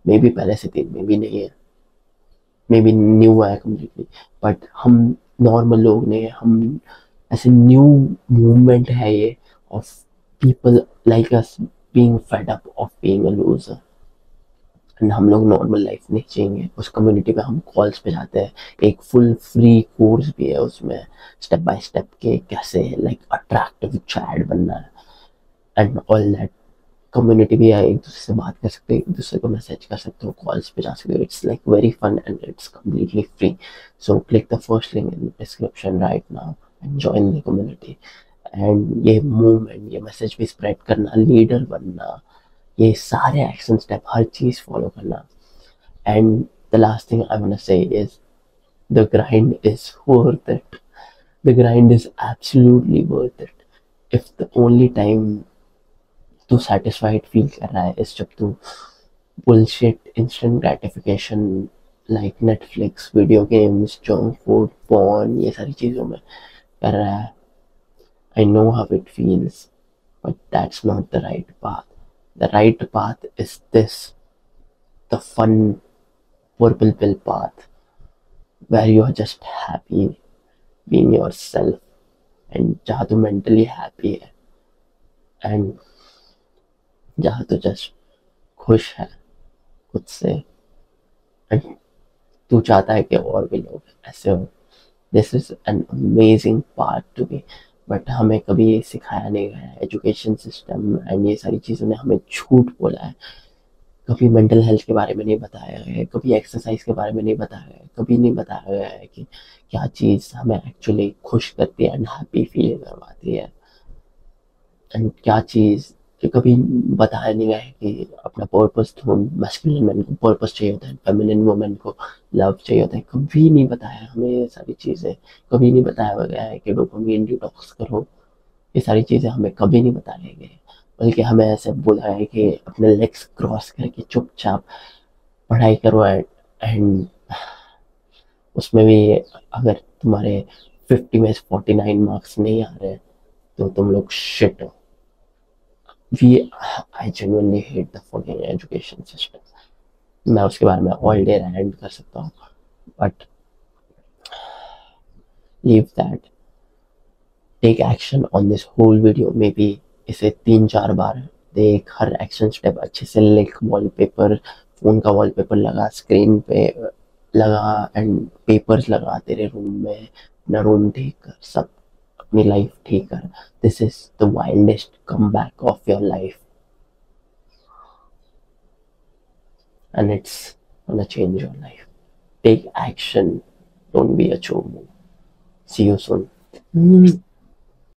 मे बी पहले से थी, मे बी नहीं है, मे बी न्यू है कम्प्लीटली, बट हम नॉर्मल लोग नहीं है, हम ऐसे न्यू मूवमेंट है ये of people like us being fed up of being a loser and हम लोग नॉर्मल लाइफ नहीं चाहिए। उस कम्युनिटी पे हम कॉल्स पे जाते हैं, एक फुल फ्री कोर्स भी है उसमें, स्टेप बाय स्टेप के कैसे लाइक अट्रैक्टिव चैट बनना है एंड ऑल दैट। कम्युनिटी भी है, एक दूसरे से बात कर सकते हो, एक दूसरे को मैसेज कर सकते हो, कॉल्स पे जा सकते हो, it's like very fun and it's completely free. So click the first link in the description right now and join the community and ये मूवमेंट, ये मैसेज भी स्प्रेड करना, लीडर बनना, ये सारे एक्शन स्टेप हर चीज़ फॉलो करना। And the last thing I want to say is the grind is worth it. The grind is absolutely worth it. If the only time तू satisfied feel कर रहा है इस जब तू bullshit instant gratification like Netflix, video games, junk food, porn, ये सारी चीज़ों में कर रहा है. I know how it feels, but that's not the right path. The right path is this, the fun purple pill path, where you are just happy being yourself and जहाँ तू mentally happy है and जहाँ तू just खुश है खुद से and तू चाहता है कि और भी लोग ऐसे हो. This is an amazing part to be. But हमें कभी सिखाया नहीं गया है. एजुकेशन सिस्टम एंड ये सारी चीज़ों ने हमें झूठ बोला है. कभी मेंटल हेल्थ के बारे में नहीं बताया गया है, कभी एक्सरसाइज के बारे में नहीं बताया गया है, कभी नहीं बताया गया है कि क्या चीज़ हमें एक्चुअली खुश करती है एंड हैप्पी फील करवाती है एंड क्या चीज़ कि कभी बताया नहीं गया है कि अपना पर्पस ढूंढ. मैस्कुलिन मैन को पर्पस चाहिए होता है, फेमिनिन वुमेन को लव चाहिए होता है. कभी नहीं बताया हमें ये सारी चीज़ें. कभी नहीं बताया गया है कि डोपामिन डिटॉक्स करो. ये सारी चीज़ें हमें कभी नहीं बताई गई. बल्कि हमें ऐसे बोला है कि अपने लेग्स क्रॉस करके चुपचाप पढ़ाई करो एंड उसमें भी अगर तुम्हारे 50 में 49 मार्क्स नहीं आ रहे तो तुम लोग शिट हो. we I genuinely hate the fucking education system. मैं उसके बारे में all day rant कर सकता हूँ but leave that. Take action on this whole video. maybe इसे 3-4 बार देख, हर एक्शन स्टेप अच्छे से लिख, वॉलपेपर फोन का वॉलपेपर लगा, स्क्रीन पे लगा एंड पेपर्स लगा तेरे रूम में. अपना रूम ठीक कर, सब अपनी लाइफ ठीक कर. This is the wildest come back of your life and it's gonna change your life. Take action. Don't be a chomo. See you soon.